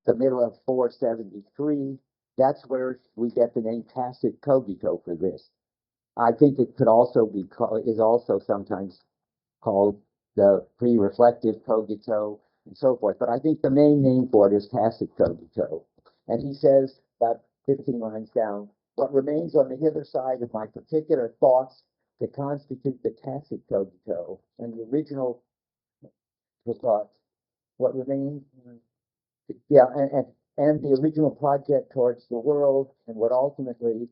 the middle of 473. That's where we get the name tacit cogito for this. I think it could also be called, is also sometimes called the pre-reflective cogito and so forth. But I think the main name for it is tacit cogito. And he says, about 15 lines down, what remains on the hither side of my particular thoughts to constitute the tacit cogito and the original thoughts, what remains, yeah, and the original project towards the world and what ultimately,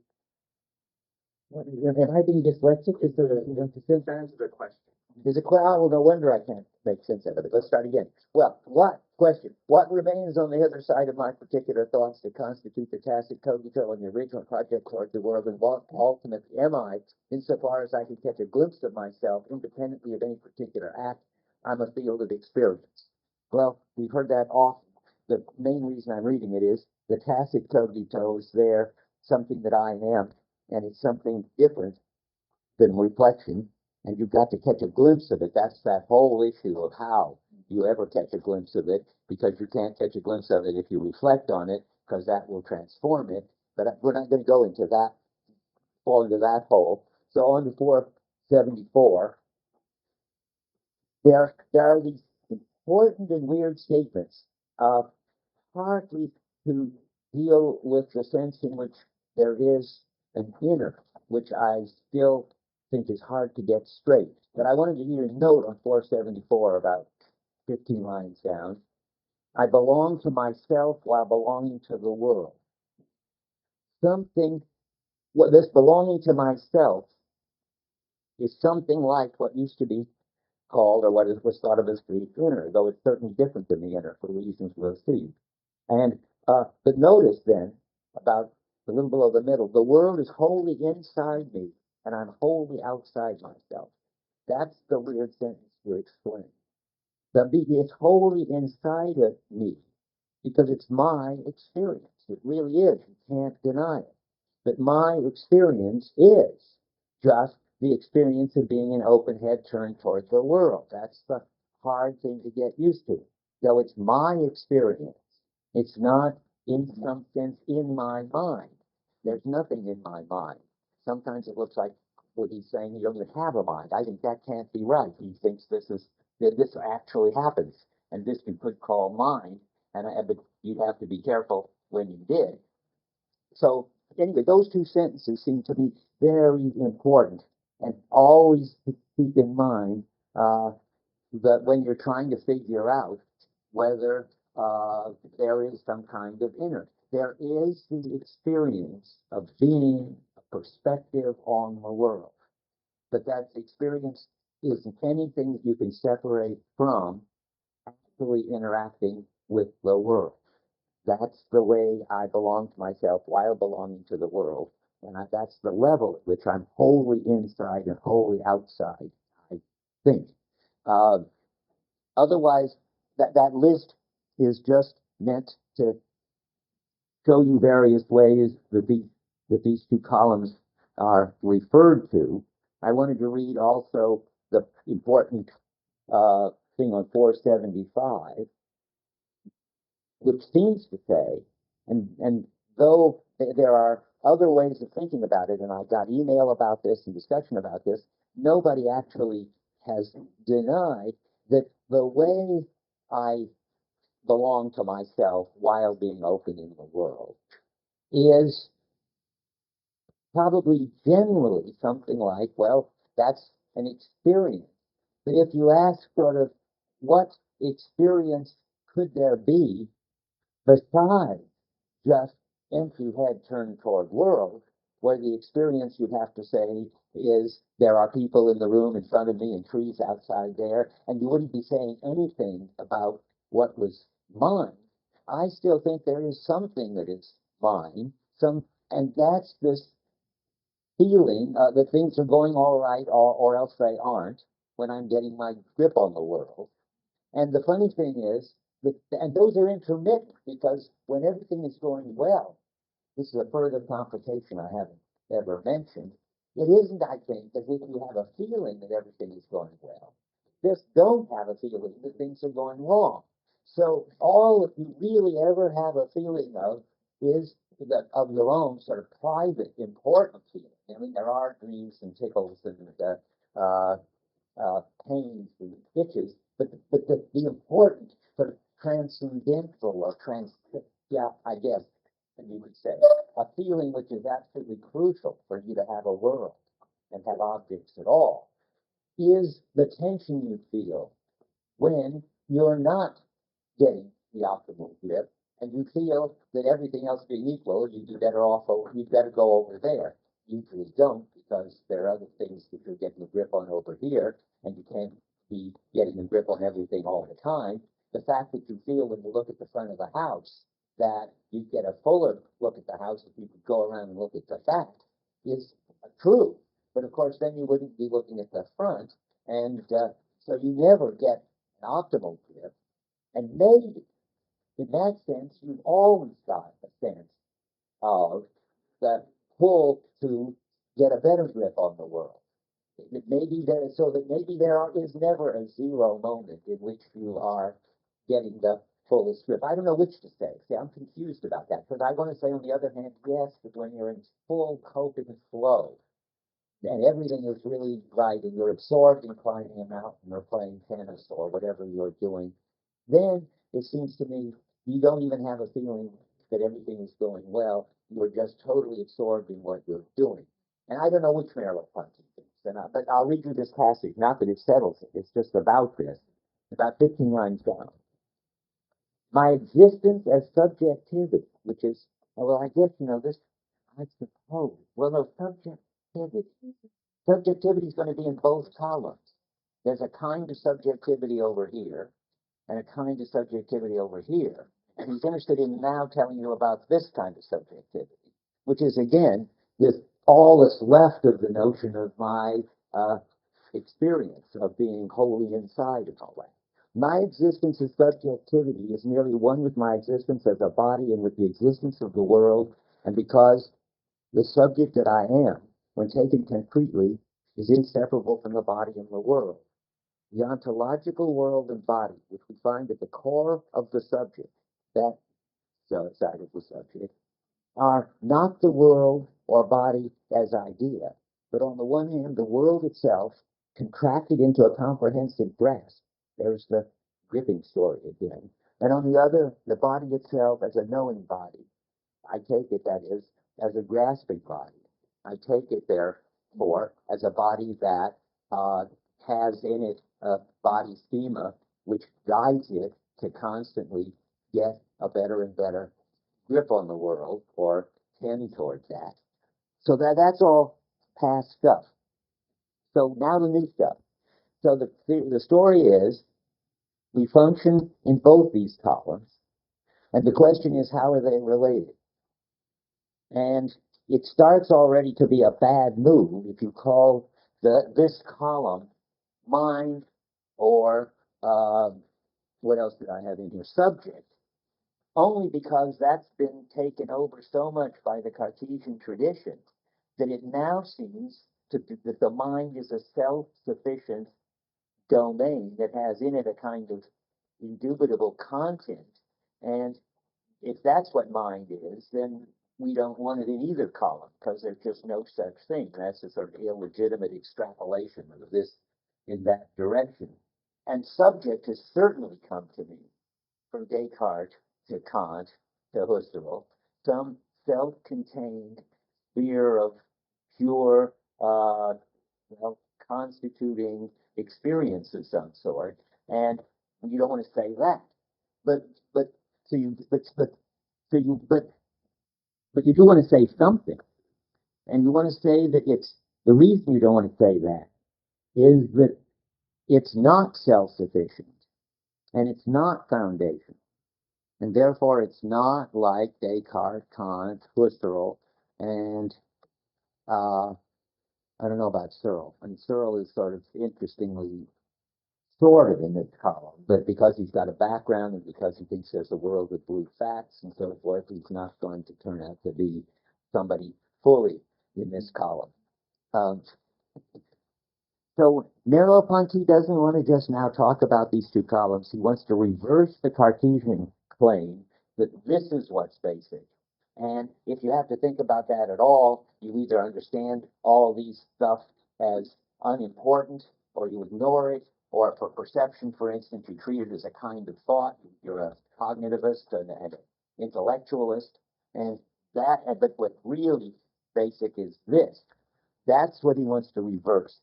am I being dyslexic? Is there That is a good question. There's a well, no wonder I can't make sense of it. Let's start again. Well, what remains on the other side of my particular thoughts to constitute the tacit cogito and the original project toward the world, and what ultimately am I, insofar as I can catch a glimpse of myself independently of any particular act? I'm a field of experience. Well, we've heard that often. The main reason I'm reading it is the tacit cogito is there, something that I am, and it's something different than reflection, and you've got to catch a glimpse of it. That's that whole issue of how you ever catch a glimpse of it, because you can't catch a glimpse of it if you reflect on it, because that will transform it. But we're not going to go into that, fall into that hole. So on to 474, there are these important and weird statements, partly to deal with the sense in which there is an inner, which I still think is hard to get straight. But I wanted to give you a note on 474, about 15 lines down. I belong to myself while belonging to the world. Something, well, this belonging to myself is something like what used to be called, or what was thought of as the inner, though it's certainly different than the inner for reasons we'll see. And but notice then, about a little below the middle, the world is wholly inside me, and I'm wholly outside myself. That's the weird sentence to explain. It's wholly inside of me because it's my experience. It really is. You can't deny it. But my experience is just the experience of being an open head turned towards the world. That's the hard thing to get used to. Though it's my experience, it's not, in some sense, in my mind. There's nothing in my mind. Sometimes it looks like what he's saying, you don't even have a mind. I think that can't be right. He thinks this actually happens, and this you could call mind, but you'd have to be careful when you did. So anyway, those two sentences seem to be very important, and always to keep in mind that when you're trying to figure out whether there is some kind of inner, there is the experience of being a perspective on the world, but that experience isn't anything you can separate from actually interacting with the world. That's the way I belong to myself while belonging to the world. And that's the level at which I'm wholly inside and wholly outside, I think. Uh, Otherwise, that list is just meant to show you various ways that these two columns are referred to. I wanted to read also the important thing on 475, which seems to say, and though there are other ways of thinking about it, and I got email about this and discussion about this, nobody actually has denied that the way I belong to myself while being open in the world is probably generally something like, well, that's an experience. But if you ask sort of what experience could there be besides just empty head turned toward world, where the experience you'd have to say is there are people in the room in front of me and trees outside there, and you wouldn't be saying anything about what was mine. I still think there is something that is mine, and that's this feeling that things are going all right, or else they aren't, when I'm getting my grip on the world. And the funny thing is, and those are intermittent, because when everything is going well, this is a further complication I haven't ever mentioned. It isn't, I think, as if you have a feeling that everything is going well. Just don't have a feeling that things are going wrong. So all you really ever have a feeling of is that of your own sort of private, important feeling. I mean, there are dreams and tickles and uh, pains and stitches, but the important sort of transcendental or yeah, I guess you would say, a feeling which is absolutely crucial for you to have a world and have objects at all, is the tension you feel when you're not getting the optimal grip, and you feel that everything else being equal, you'd be better off over, you'd better go over there. Usually don't, because there are other things that you're getting a grip on over here, and you can't be getting a grip on everything all the time. The fact that you feel when you look at the front of the house that you get a fuller look at the house if you could go around and look at the back is true. But of course, then you wouldn't be looking at the front, and so you never get an optimal grip. And maybe in that sense, you've always got a sense of the pull to get a better grip on the world. Maybe there, so that maybe is never a zero moment in which you are getting the fullest grip. I don't know which to say. See, I'm confused about that because I want to say, on the other hand, yes, but when you're in full coping flow and everything is really right and you're absorbed in climbing a mountain or playing tennis or whatever you're doing, then it seems to me you don't even have a feeling that everything is going well. You're just totally absorbed in what you're doing. And I don't know which Merleau-Ponty thinks, but I'll read you this passage. Not that it settles it. It's just about this. About 15 lines down. My existence as subjectivity, which is, well, I guess, this, I suppose, well, no, subjectivity. Subjectivity is going to be in both columns. There's a kind of subjectivity over here, and a kind of subjectivity over here. And he's interested in now telling you about this kind of subjectivity, which is, again, this all that's left of the notion of my experience of being wholly inside and all that. My existence as subjectivity is merely one with my existence as a body and with the existence of the world, and because the subject that I am, when taken concretely, is inseparable from the body and the world. The ontological world and body, which we find at the core of the subject, that side of the subject, are not the world or body as idea, but on the one hand, the world itself contracted into a comprehensive grasp. There's the gripping story again. And on the other, the body itself as a knowing body. I take it, that is, as a grasping body. I take it, therefore, as a body that has in it a body schema which guides it to constantly get a better and better grip on the world or tend towards that. So that's all past stuff. So now the new stuff. So the story is we function in both these columns, and the question is, how are they related? And it starts already to be a bad move if you call this column mind or what else did I have in here? Subject. Only because that's been taken over so much by the Cartesian tradition that it now seems that the mind is a self-sufficient domain that has in it a kind of indubitable content. And if that's what mind is, then we don't want it in either column because there's just no such thing. That's a sort of illegitimate extrapolation of this in that direction. And subject has certainly come to me from Descartes to Kant to Husserl, some self-contained sphere of pure, well, constituting experience of some sort, and you don't want to say that. But so you so you but you do want to say something, and you want to say that it's the reason you don't want to say that is that it's not self-sufficient and it's not foundation. And therefore, it's not like Descartes, Kant, Husserl, and I don't know about Searle. And Searle is sort of interestingly sorted in this column, but because he's got a background and because he thinks there's a world with blue facts and so forth, he's not going to turn out to be somebody fully in this column. Um, So Merleau-Ponty doesn't want to just now talk about these two columns. He wants to reverse the Cartesian claim that this is what's basic. And if you have to think about that at all, you either understand all these stuff as unimportant, or you ignore it, or for perception, for instance, you treat it as a kind of thought. You're a cognitivist and an intellectualist, and but what really basic is this. That's what he wants to reverse.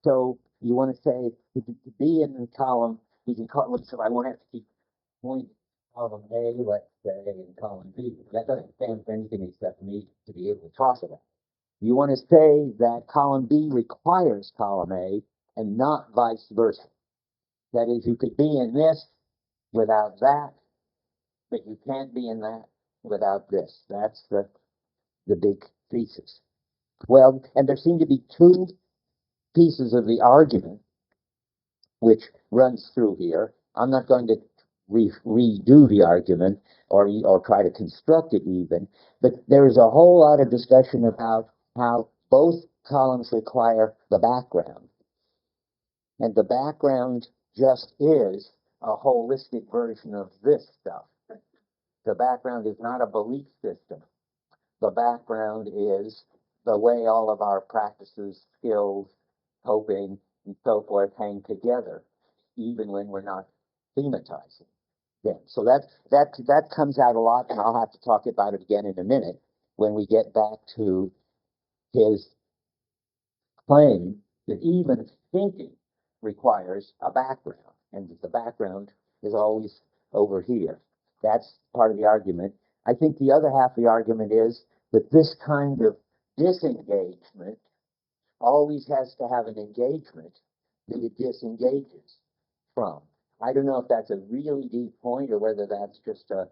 So you want to say to be in the column, you can call it, so I won't have to keep pointing column A, let's say, and column B. That doesn't stand for anything except me to be able to talk about it. You want to say that column B requires column A and not vice versa. That is, you could be in this without that, but you can't be in that without this. That's the big thesis. Well, and there seem to be two pieces of the argument which runs through here. I'm not going to redo the argument or try to construct it even, but there's a whole lot of discussion about how both columns require the background. And the background just is a holistic version of this stuff. The background is not a belief system. The background is the way all of our practices, skills, hoping, and so forth hang together, even when we're not thematizing them. So that comes out a lot, and I'll have to talk about it again in a minute when we get back to his claim that even thinking requires a background, and that the background is always over here. That's part of the argument. I think the other half of the argument is that this kind of disengagement always has to have an engagement that it disengages from. I don't know if that's a really deep point or whether that's just a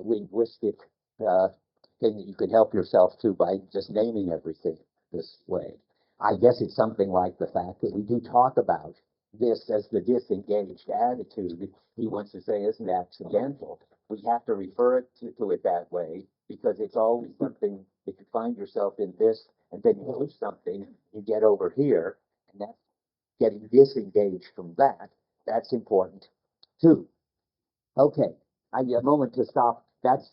linguistic thing that you could help yourself to by just naming everything this way. I guess it's something like the fact that we do talk about this as the disengaged attitude. He wants to say isn't accidental. We have to refer to it that way because it's always something. If you find yourself in this and then you lose something, you get over here, and that's getting disengaged from that. That's important too. Okay, I need a moment to stop. That's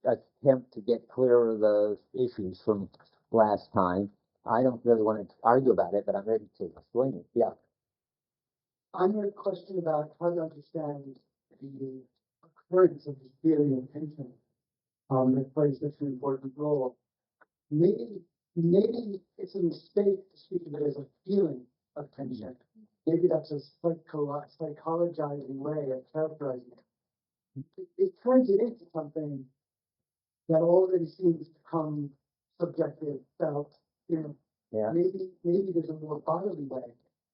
an attempt to get clear of the issues from last time. I don't really want to argue about it, but I'm ready to explain it. Yeah. I have a question about how to understand the occurrence of the theory of tension that plays such an important role. Maybe it's a mistake to speak of it as a feeling of tension. Maybe that's a psychologizing way of characterizing it. It turns it into something that already seems to come subjective, felt, you know. Yeah. Maybe there's a more bodily way,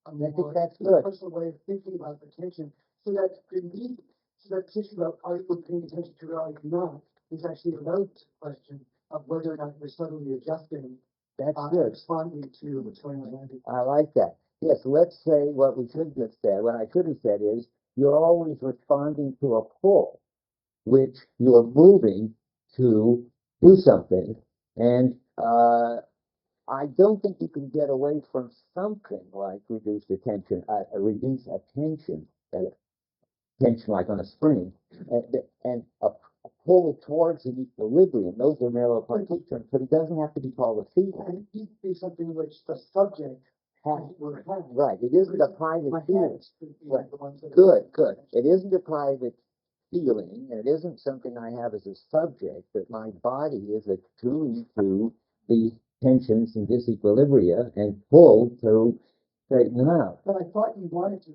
a I think more that's good. personal way of thinking about the tension, so that the issue about are you paying attention to it or are you not is actually a relevant question of whether or not you're subtly adjusting, That's good. responding to what's going on. I like that. Yes, let's say what we should have said. What I should have said is you're always responding to a pull, which you're moving to do something. And I don't think you can get away from something like reduced attention, tension like on a spring, and a pull towards an equilibrium. Those are Merleau-Ponty terms, but it doesn't have to be called a feeling. And it could be something which the subject Right. It isn't a private feeling. Right. Right. Good. It isn't a private feeling, and it isn't something I have as a subject, but my body is attuned to the tensions and disequilibria and pulled to straighten them out. But I thought you wanted to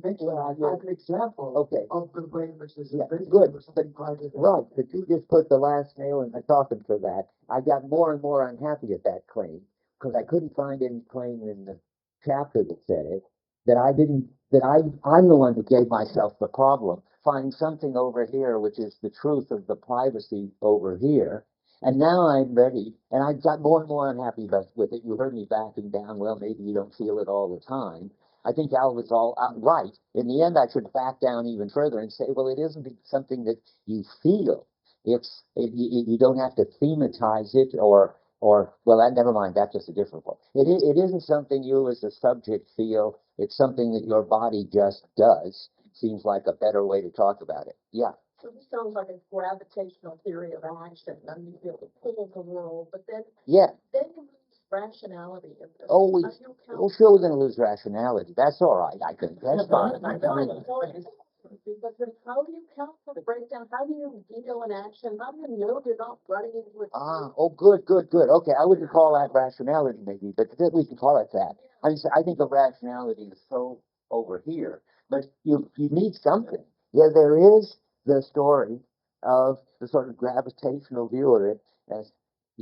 make sure I have an example of the way in which this is Good. something private. Right, but you just put the last nail in the coffin for that. I got more and more unhappy at that claim because I couldn't find any claim in the chapter that said it. I'm the one who gave myself the problem. Find something over here which is the truth of the privacy over here. And now I'm ready, and I got more and more unhappy with it. You heard me backing down. Well, maybe you don't feel it all the time. I think Al was all right. In the end, I should back down even further and say, well, it isn't something that you feel. You don't have to thematize it or Or, well, never mind, that's just a different one. It isn't something you as a subject feel, it's something that your body just does. Seems like a better way to talk about it. Yeah. So this sounds like a gravitational theory of action. I mean, you feel the pull of the world, but then Yeah. then you lose rationality in this. Oh, How do you count? well, sure, we're going to lose rationality. That's all right, I think. That's fine. Because then how do you count for the breakdown? How do you deal in action? How do you know you're not running into a Oh, good, good, good. Okay, I wouldn't call that rationality, maybe, but we can call it that. I think of rationality as so over here, but you need something. Yeah, there is the story of the sort of gravitational view of it, as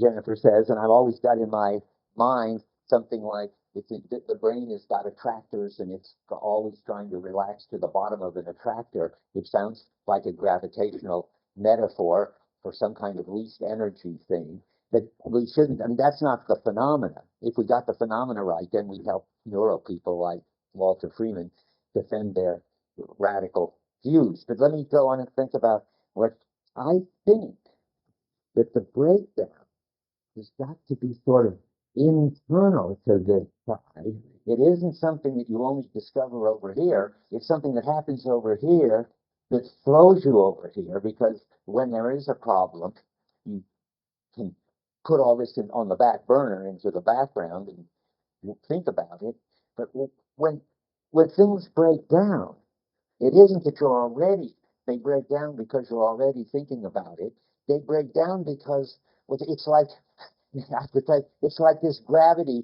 Jennifer says, and I've always got in my mind something like the brain has got attractors and it's always trying to relax to the bottom of an attractor, which sounds like a gravitational metaphor for some kind of least energy thing that we shouldn't. I mean, that's not the phenomena. If we got the phenomena right, then we'd help neuro people like Walter Freeman defend their radical views. But let me go on and think about what I think that the breakdown has got to be sort of internal to this side. It isn't something that you only discover over here. It's something that happens over here that throws you over here, because when there is a problem, you can put all this on the back burner into the background and think about it. But when when things break down, it isn't that they break down because you're already thinking about it. They break down because it's like, it's like this gravity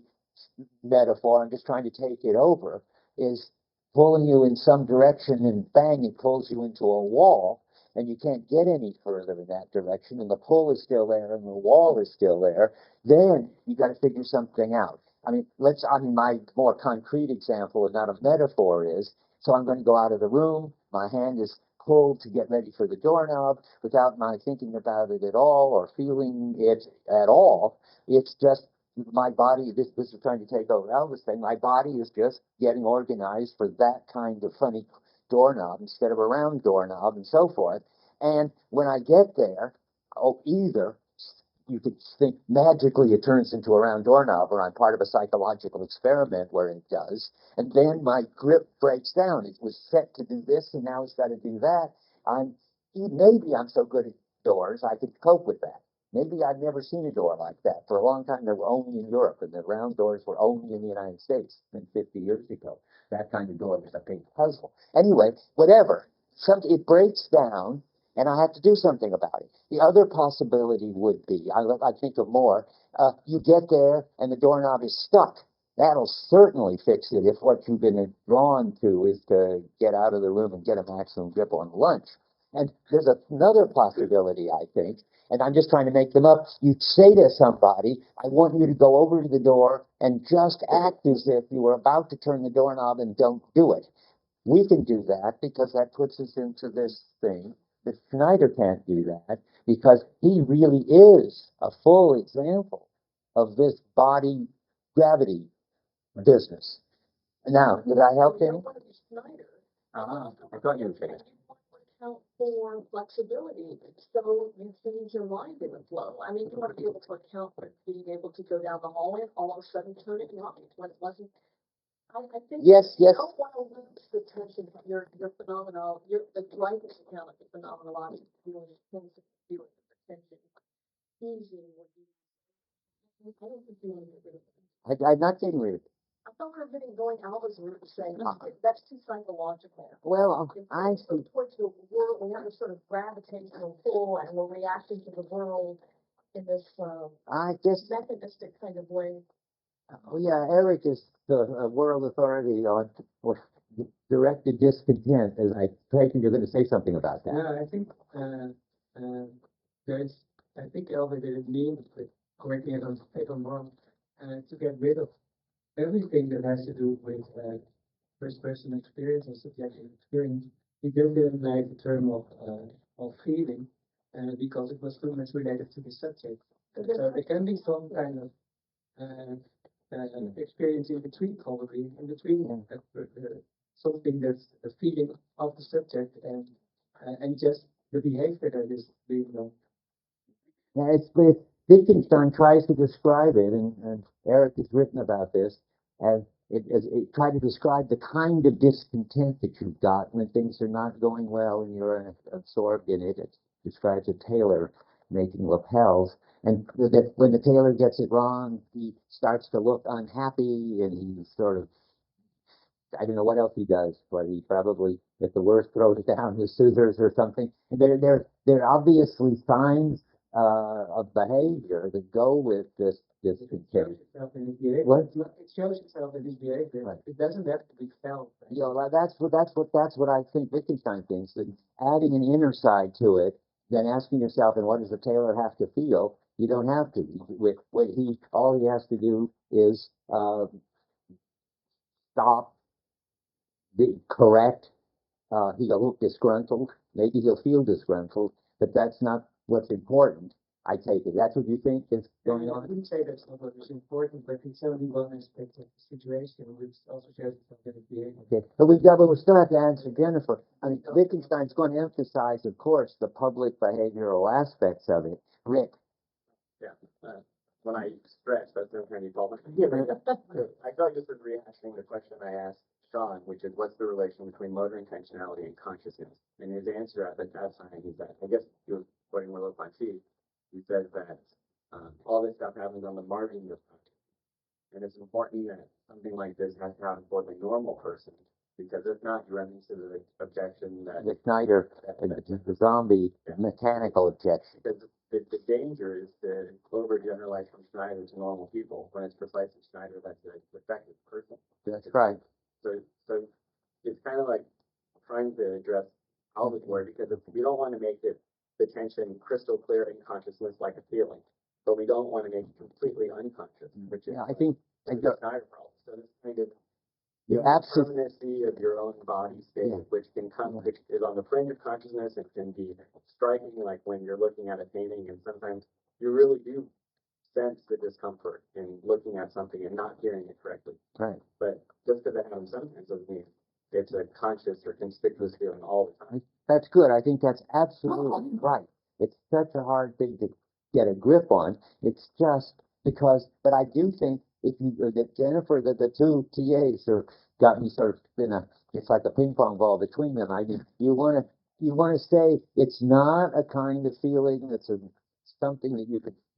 metaphor. I'm just trying to take it over, is pulling you in some direction, and bang, it pulls you into a wall, and you can't get any further in that direction, and the pull is still there, and the wall is still there. Then you got to figure something out. My more concrete example, and not a metaphor, is, so I'm going to go out of the room. My hand is pulled to get ready for the doorknob without my thinking about it at all or feeling it at all. It's just my body. This is trying to take over Elvis thing. My body is just getting organized for that kind of funny doorknob instead of a round doorknob, and so forth. And when I get there, either you could think magically it turns into a round doorknob, or I'm part of a psychological experiment where it does, and then my grip breaks down. It was set to do this, and now it's got to do that. Maybe I'm so good at doors, I could cope with that. Maybe I've never seen a door like that. For a long time, they were only in Europe, and the round doors were only in the United States 50 years ago. That kind of door was a big puzzle. Anyway, whatever. It breaks down, and I have to do something about it. The other possibility would be, I think of more, you get there and the doorknob is stuck. That'll certainly fix it if what you've been drawn to is to get out of the room and get a maximum grip on lunch. And there's another possibility, I think, and I'm just trying to make them up. You'd say to somebody, I want you to go over to the door and just act as if you were about to turn the doorknob, and don't do it. We can do that because that puts us into this thing. But Schneider can't do that because he really is a full example of this body gravity business. Now, did I help him? I thought you were saying. Account for flexibility, so you change your mind in the flow. I mean, you want to be able to account for being able to go down the hallway and all of a sudden turn it on when it wasn't. I think yes. You don't want to lose the tension. Your phenomenal, the Dreyfus account of the phenomenology really tends to do it with the tension easy. I don't think you want to get rid of it. I'm not getting rid of it. I thought we were getting going Alva's route and saying that's too psychological. Well, I see. Towards the world, we have a sort of gravitational pull, and we're reacting to the world in this mechanistic kind of way. Oh yeah, Eric is the world authority on directed discontent, as I take it you're going to say something about that. Yeah, I think there's. I think Elvis didn't mean, but correct me if I'm wrong, to get rid of everything that has to do with first-person experience or subjective experience. We didn't like the term of feeling, because it was too much related to the subject. So there can be some kind of experience in between, probably in between something that's a feeling of the subject and just the behavior that is being done. Yeah, Wittgenstein tries to describe it, and Eric has written about this, as it tried to describe the kind of discontent that you've got when things are not going well and you're absorbed in it. It describes a tailor making lapels, and that when the tailor gets it wrong, he starts to look unhappy, and he sort of, I don't know what else he does, but he probably, at the worst, throws down his scissors or something. And they're obviously signs of behavior that go with this It shows contempt. itself in his behavior. What? It shows itself in his behavior. Right. It doesn't have to be felt. You know, that's what I think Wittgenstein thinks, that adding an inner side to it, then asking yourself, and what does the tailor have to feel? You don't have to. With what all he has to do is stop, be correct. He'll look disgruntled. Maybe he'll feel disgruntled, but that's not what's important. I take it. That's what you think is going I on? wouldn't say that's not what is important, but it's only one aspect of the situation, which also shows itself in his behavior. Okay, but we still have to answer Jennifer. I mean, Wittgenstein's going to emphasize, of course, the public behavioral aspects of it. Rick. Yeah. When I stretch, that's the kind of problem. I thought this was rehashing the question I asked Sean, which is what's the relation between motor intentionality and consciousness? And his answer at that time is that, I guess he was quoting Merleau-Ponty, he says that all this stuff happens on the margin of consciousness. And it's important that something like this has to happen for the normal person, because if not, you run into the objection that The Schneider, the zombie mechanical objection. the danger is to overgeneralize from Schneider to normal people, when it's precisely Schneider that's a defective person. That's right. So it's kind of like trying to address all this word, because if we don't want to make the tension crystal clear in consciousness like a feeling, but we don't want to make it completely unconscious, which is Yeah, I think the Schneider problem. So this kind of the permanency of your own body state, which can come, which is on the fringe of consciousness. It can be striking, like when you're looking at a painting, and sometimes you really do sense the discomfort in looking at something and not hearing it correctly. Right. But just because it happens sometimes doesn't mean it's a conscious or conspicuous feeling all the time. That's good. I think that's absolutely right. It's such a hard thing to get a grip on. It's just because, but I do think if you, that Jennifer, that the two TAs are got me sort of in a, it's like a ping pong ball between them. You want to say it's not a kind of feeling that's something that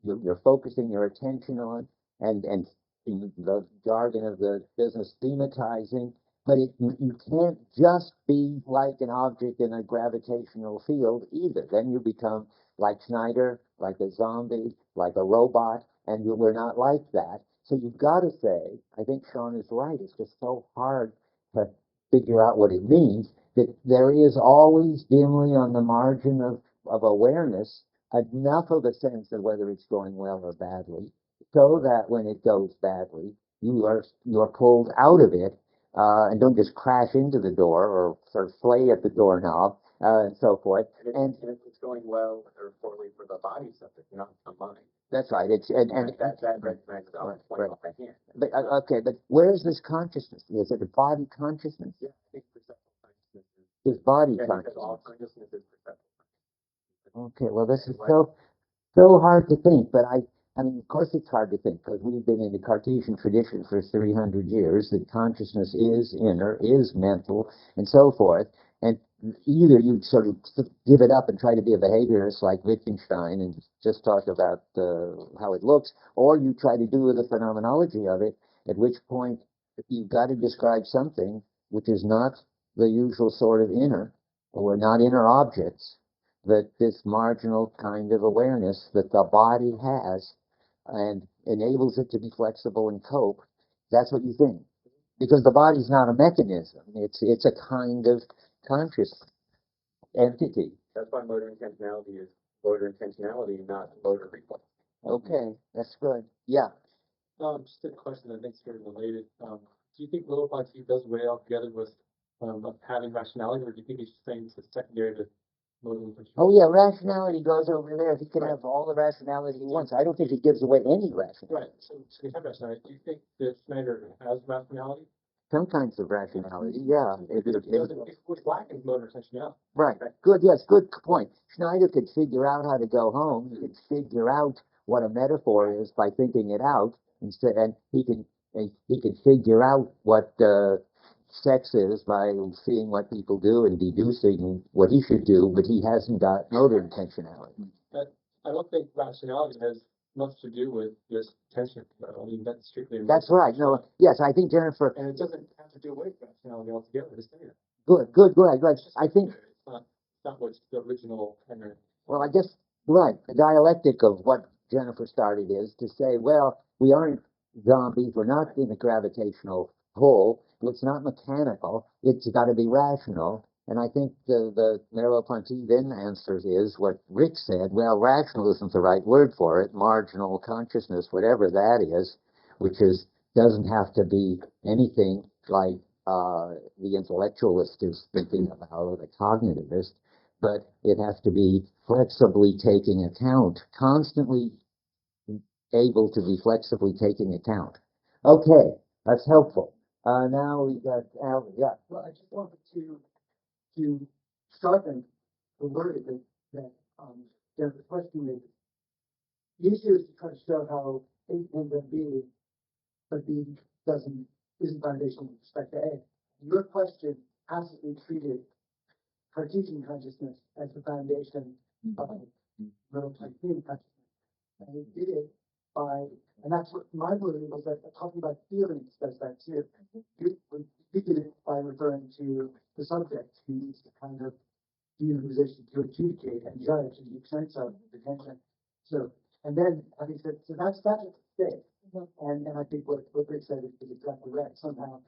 you're focusing your attention on, and in the jargon of the business, thematizing. But you can't just be like an object in a gravitational field either. Then you become like Schneider, like a zombie, like a robot, and we're not like that. So you've got to say, I think Sean is right, it's just so hard to figure out what it means, that there is always dimly on the margin of awareness enough of a sense of whether it's going well or badly, so that when it goes badly, you're pulled out of it, and don't just crash into the door or sort of flay at the doorknob, and so forth. And if it's going well or poorly for the body subject, not the mind. That's right. It's that recognizes off my hand. But okay, but where is this consciousness? Is it a body consciousness? Yeah, I think perceptual consciousness Is body because consciousness? all consciousness is perceptual. Okay, well, this is so hard to think, but I mean, of course it's hard to think, because we've been in the Cartesian tradition for 300 years, that consciousness is inner, is mental, and so forth, and either you sort of give it up and try to be a behaviorist like Wittgenstein and just talk about how it looks, or you try to do the phenomenology of it, at which point you've got to describe something which is not the usual sort of inner, or not inner objects, that this marginal kind of awareness that the body has and enables it to be flexible and cope. That's what you think. Because the body's not a mechanism. It's a kind of conscious entity. That's why motor intentionality is motor intentionality, not motor reflex. Okay, that's good. Yeah. Just a question I think is very related. Do you think Merleau-Ponty does away altogether with having rationality, or do you think he's just saying it's secondary to motor intentionality? Oh yeah, rationality goes over there. He can have all the rationality he wants. I don't think he gives away any rationality. Right. So we have rationality. Do you think that Schneider has rationality? Some kinds of rationality, yeah. What's lacking is motor intentionality. Right. Good. Yes. Good point. Schneider could figure out how to go home. He could figure out what a metaphor is by thinking it out instead, and he can figure out what sex is by seeing what people do and deducing what he should do, but he hasn't got motor intentionality. But I don't think rationality has much to do with just attention. I mean, that's strictly. That's right. No, yes, I think Jennifer. And it doesn't have to do with rationality altogether. It's there. Good. I think. It's not what's the original kind of. Well, I guess, right, the dialectic of what Jennifer started is to say, well, we aren't zombies, we're not in a gravitational pull, it's not mechanical, it's got to be rational. And I think the Merleau-Ponty then answers is what Rick said, well, rational isn't the right word for it, marginal consciousness, whatever that is, which is doesn't have to be anything like the intellectualist is thinking about, or the cognitivist, but it has to be flexibly taking account, constantly able to be flexibly taking account. Okay, that's helpful. Now we got Al. Yeah. Well, I just wanted to sharpen the word that Jennifer's question is. The issue is to try to show how A ends up being, but B isn't foundational with respect to A. Your question has to be treated Cartesian consciousness as the foundation of Merleau-Ponty consciousness. And he did it by, and that's what my word was, that talking about feelings does that too. You did it by referring to the subject who needs to kind of be in a position to adjudicate and judge and make sense of the tension. So, and then having said, so that's a state. And I think what Rick said is exactly right. Somehow,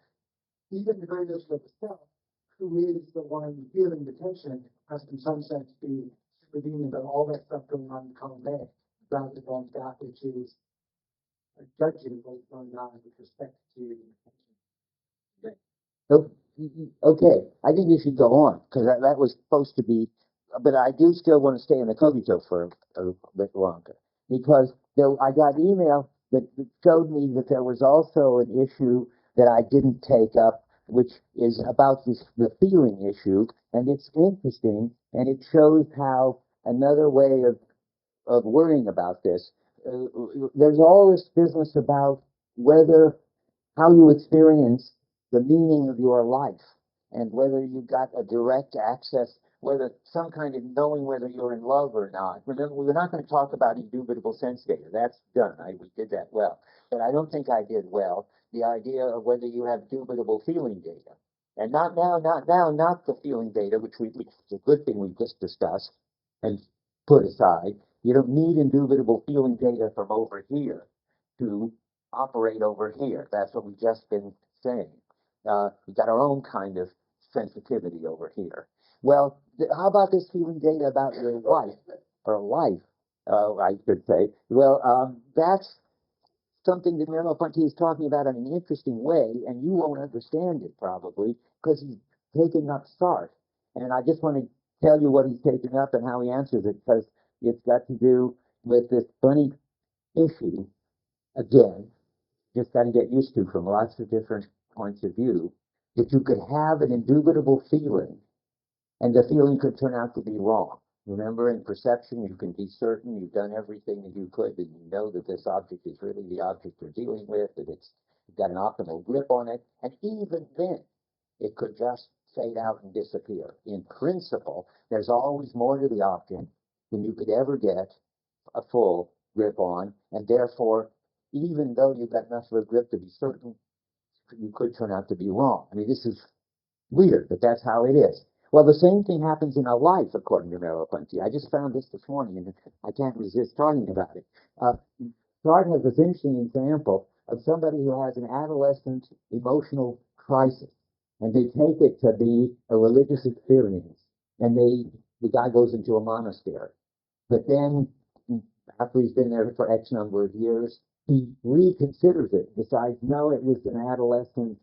even the very notion of the self, who is the one feeling the tension, has to in some sense be supervening about all that stuff going on in column A, rather than that which is judging what's going on with respect to Okay, I think we should go on because that was supposed to be, but I do still want to stay in the cogito for a bit longer because I got email that showed me that there was also an issue that I didn't take up, which is about the feeling issue, and it's interesting, and it shows how another way of worrying about this. There's all this business about how you experience the meaning of your life and whether you got a direct access, whether some kind of knowing whether you're in love or not. Remember, we're not going to talk about indubitable sense data. That's done. We did that well. But I don't think I did well the idea of whether you have dubitable feeling data. And not the feeling data, which is a good thing we just discussed and put aside. You don't need indubitable feeling data from over here to operate over here. That's what we've just been saying. We've got our own kind of sensitivity over here. Well, how about this feeling data about your wife, or life, I should say? Well, that's something that Merleau-Ponty is talking about in an interesting way, and you won't understand it probably, because he's taking up Sartre. And I just want to tell you what he's taking up and how he answers it, because it's got to do with this funny issue, again, just got to get used to from lots of different points of view, that you could have an indubitable feeling, and the feeling could turn out to be wrong. Remember, in perception, you can be certain you've done everything that you could, and you know that this object is really the object you're dealing with, that you've got an optimal grip on it, and even then, it could just fade out and disappear. In principle, there's always more to the object than you could ever get a full grip on, and therefore, even though you've got enough of a grip to be certain, you could turn out to be wrong. I mean, this is weird, but that's how it is. Well, the same thing happens in a life, according to Merleau-Ponty. I just found this morning, and I can't resist talking about it. Sartre has this interesting example of somebody who has an adolescent emotional crisis, and they take it to be a religious experience, and the guy goes into a monastery. But then, after he's been there for X number of years, he reconsiders it, decides, no, it was an adolescent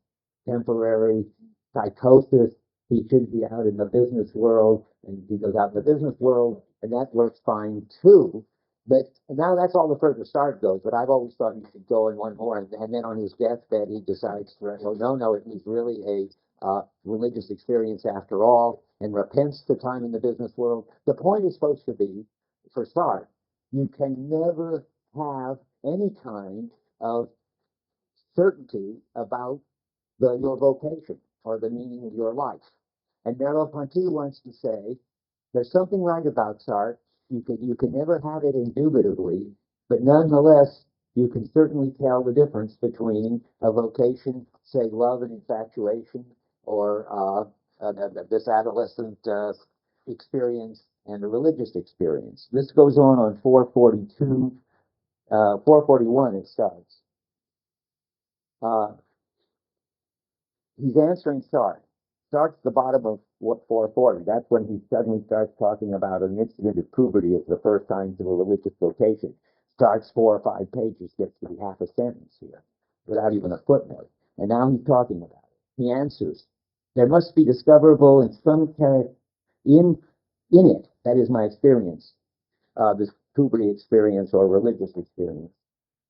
temporary psychosis. He should be out in the business world, and he goes out in the business world, and that works fine too. But now that's all the further Sartre goes, but I've always thought he should go in one more, and then on his deathbed, he decides, well, no, it was really a religious experience after all, and repents the time in the business world. The point is supposed to be, for Sartre, you can never have any kind of certainty about your vocation or the meaning of your life. And Merleau-Ponty wants to say there's something right about Sartre. You can never have it indubitably, but nonetheless, you can certainly tell the difference between a vocation, say, love and infatuation, or this adolescent experience and a religious experience. This goes on 442, 441 it starts. He's answering Sartre. Sartre's the bottom of what 440. That's when he suddenly starts talking about an incident of puberty as the first signs of a religious vocation. Starts 4 or 5 pages, gets to be half a sentence here, without even a footnote. And now he's talking about it. He answers, there must be discoverable in some character in it, that is my experience, this puberty experience or religious experience,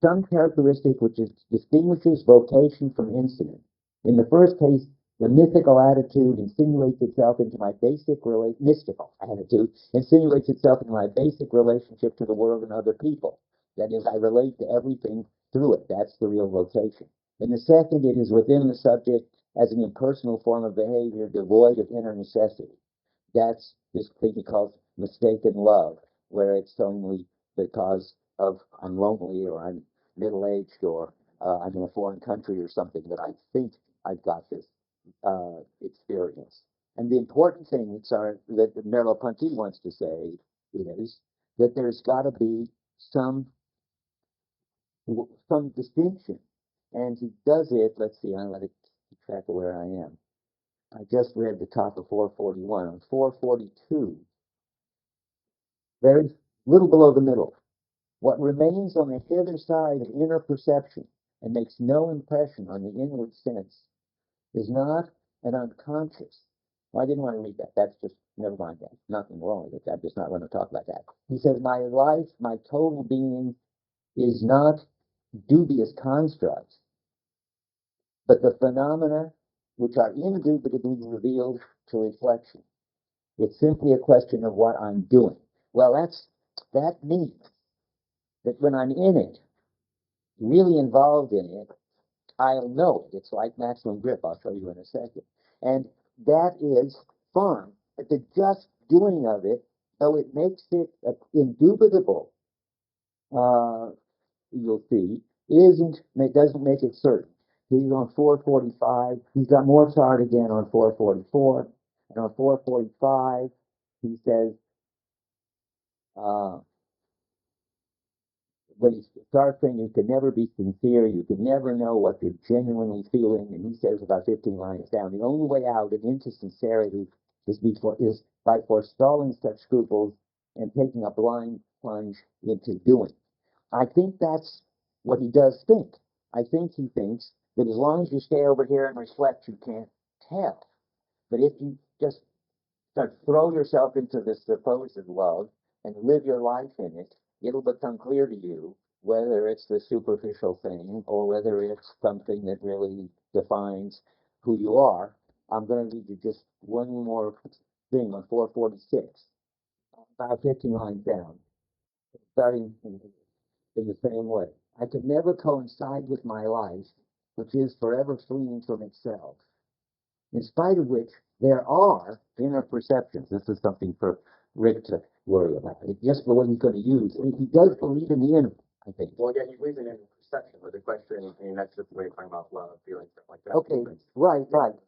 some characteristic which distinguishes vocation from incident. In the first case, the mystical attitude insinuates itself into my basic relationship to the world and other people. That is, I relate to everything through it. That's the real vocation. In the second, it is within the subject as an impersonal form of behavior devoid of inner necessity. That's this thing he calls mistaken love, where it's only because of I'm lonely or I'm middle-aged or I'm in a foreign country or something that I think I've got this experience. And the important thing that Merleau-Ponty wants to say is that there's got to be some distinction. And he does it, let's see, I'll let it keep track of where I am. I just read the top of 441. On 442, very little below the middle. What remains on the hither side of inner perception and makes no impression on the inward sense is not an unconscious. Well, I didn't want to read that. That's just, never mind that. Nothing wrong with it. I'm just not going to talk about that. He says, my life, my total being is not dubious constructs, but the phenomena which are indubitably revealed to reflection. It's simply a question of what I'm doing. Well, that means that when I'm in it, really involved in it, I'll know it. It's like maximum grip. I'll show you in a second. And that is fun. But the just doing of it, though it makes it indubitable, you'll see, doesn't make it certain. He's on 445. He's got more chart again on 444. And on 445, he says, when he starts saying you can never be sincere, you can never know what you're genuinely feeling, and he says about 15 lines down, the only way out and into sincerity is by forestalling such scruples and taking a blind plunge into doing. I think that's what he does think. I think he thinks that as long as you stay over here and reflect, you can't tell. But if you just throw yourself into this supposed love and live your life in it, it'll become clear to you whether it's the superficial thing or whether it's something that really defines who you are. I'm going to read you just one more thing on 446, about 15 lines down, starting in the same way. I could never coincide with my life, which is forever fleeing from itself, in spite of which there are inner perceptions. This is something for Rick to worry about. It's just the one he's going to use. And he does believe in the inner, I think. Well, yeah, he believes in inner perception, but the question, I mean, that's just the way of talking about love, feelings, stuff like that. Okay, right. That.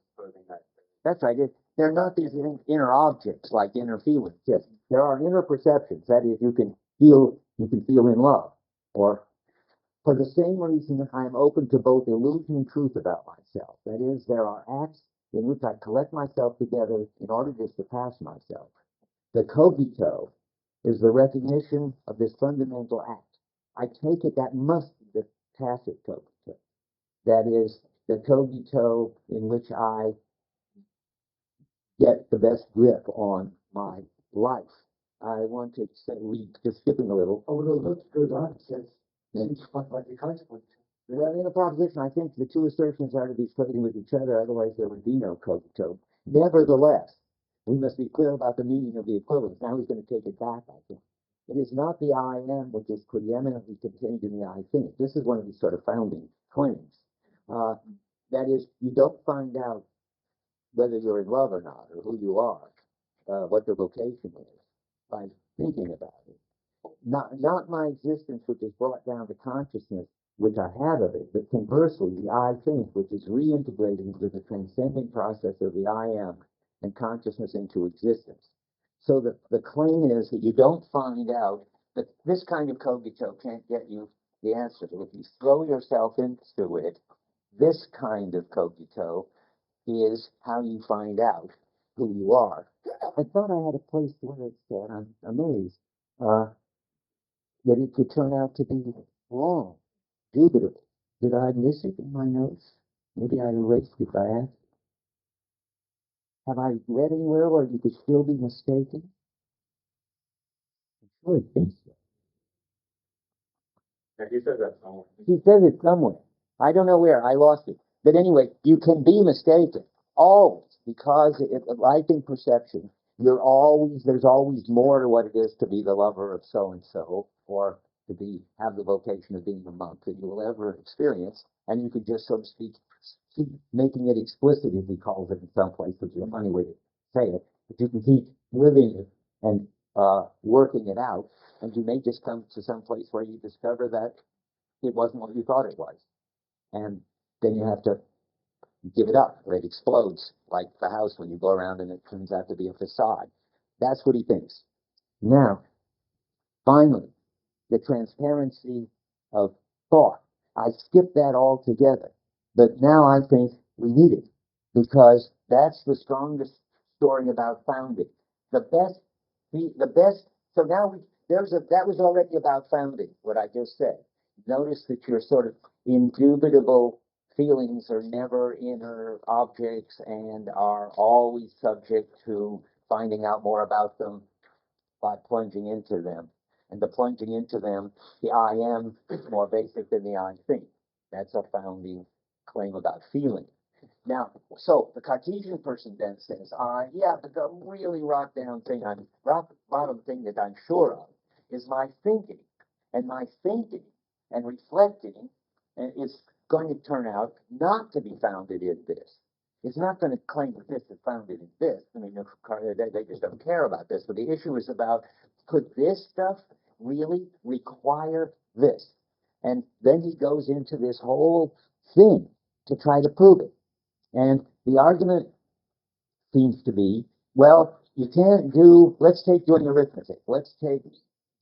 That's right. They're not these inner objects like inner feelings. Yes, there are inner perceptions. That is, you can feel in love, or for the same reason, I am open to both illusion and truth about myself. That is, there are acts in which I collect myself together in order to surpass myself. The cogito is the recognition of this fundamental act. I take it that must be the tacit cogito. That is, the cogito in which I get the best grip on my life. I want to read, just skipping a little. Oh, no, let's go on. It says, seems quite like the consequence. Well, in a proposition, I think the two assertions are to be splitting with each other, otherwise there would be no cogito. Nevertheless, we must be clear about the meaning of the equivalence. Now he's going to take it back, I think. It is not the I am which is preeminently contained in the I think. This is one of the sort of founding claims. That is, you don't find out whether you're in love or not, or who you are, what your vocation is, by thinking about it. Not my existence, which is brought down to consciousness, which I have of it, but conversely, the I think, which is reintegrated into the transcending process of the I am and consciousness into existence. So the claim is that you don't find out that this kind of cogito can't get you the answer. If you throw yourself into it, this kind of cogito is how you find out who you are. I thought I had a place where it said, I'm amazed, that it could turn out to be wrong, dubitable. Did I miss it in my notes? Maybe I erased it by accident. Have I read anywhere where you could still be mistaken? I'm sure I think so. Yeah, he said that somewhere. He says it somewhere. I don't know where. I lost it. But anyway, you can be mistaken. Always. Because life in perception, there's always more to what it is to be the lover of so-and-so, or to have the vocation of being a monk that you will ever experience. And you could just, so to speak, keep making it explicit, as he calls it in some place, which is a funny way to say it. But you can keep living it and working it out. And you may just come to some place where you discover that it wasn't what you thought it was. And then you have to give it up, or it explodes like the house when you go around and it turns out to be a facade. That's what he thinks. Now, finally, the transparency of thought. I skipped that altogether, but now I think we need it because that's the strongest story about founding. The best, the best. So now that was already about founding. What I just said. Notice that your sort of indubitable feelings are never inner objects and are always subject to finding out more about them by plunging into them. And the plunging into them, the I am is more basic than the I think. That's a founding claim about feeling. Now, so the Cartesian person then says, yeah, but the really rock bottom thing that I'm sure of is my thinking. And my thinking and reflecting is going to turn out not to be founded in this. It's not going to claim that this is founded in this. I mean, they just don't care about this. But the issue is about, could this stuff really require this? And then he goes into this whole thing to try to prove it. And the argument seems to be, well, you can't let's take doing arithmetic. Let's take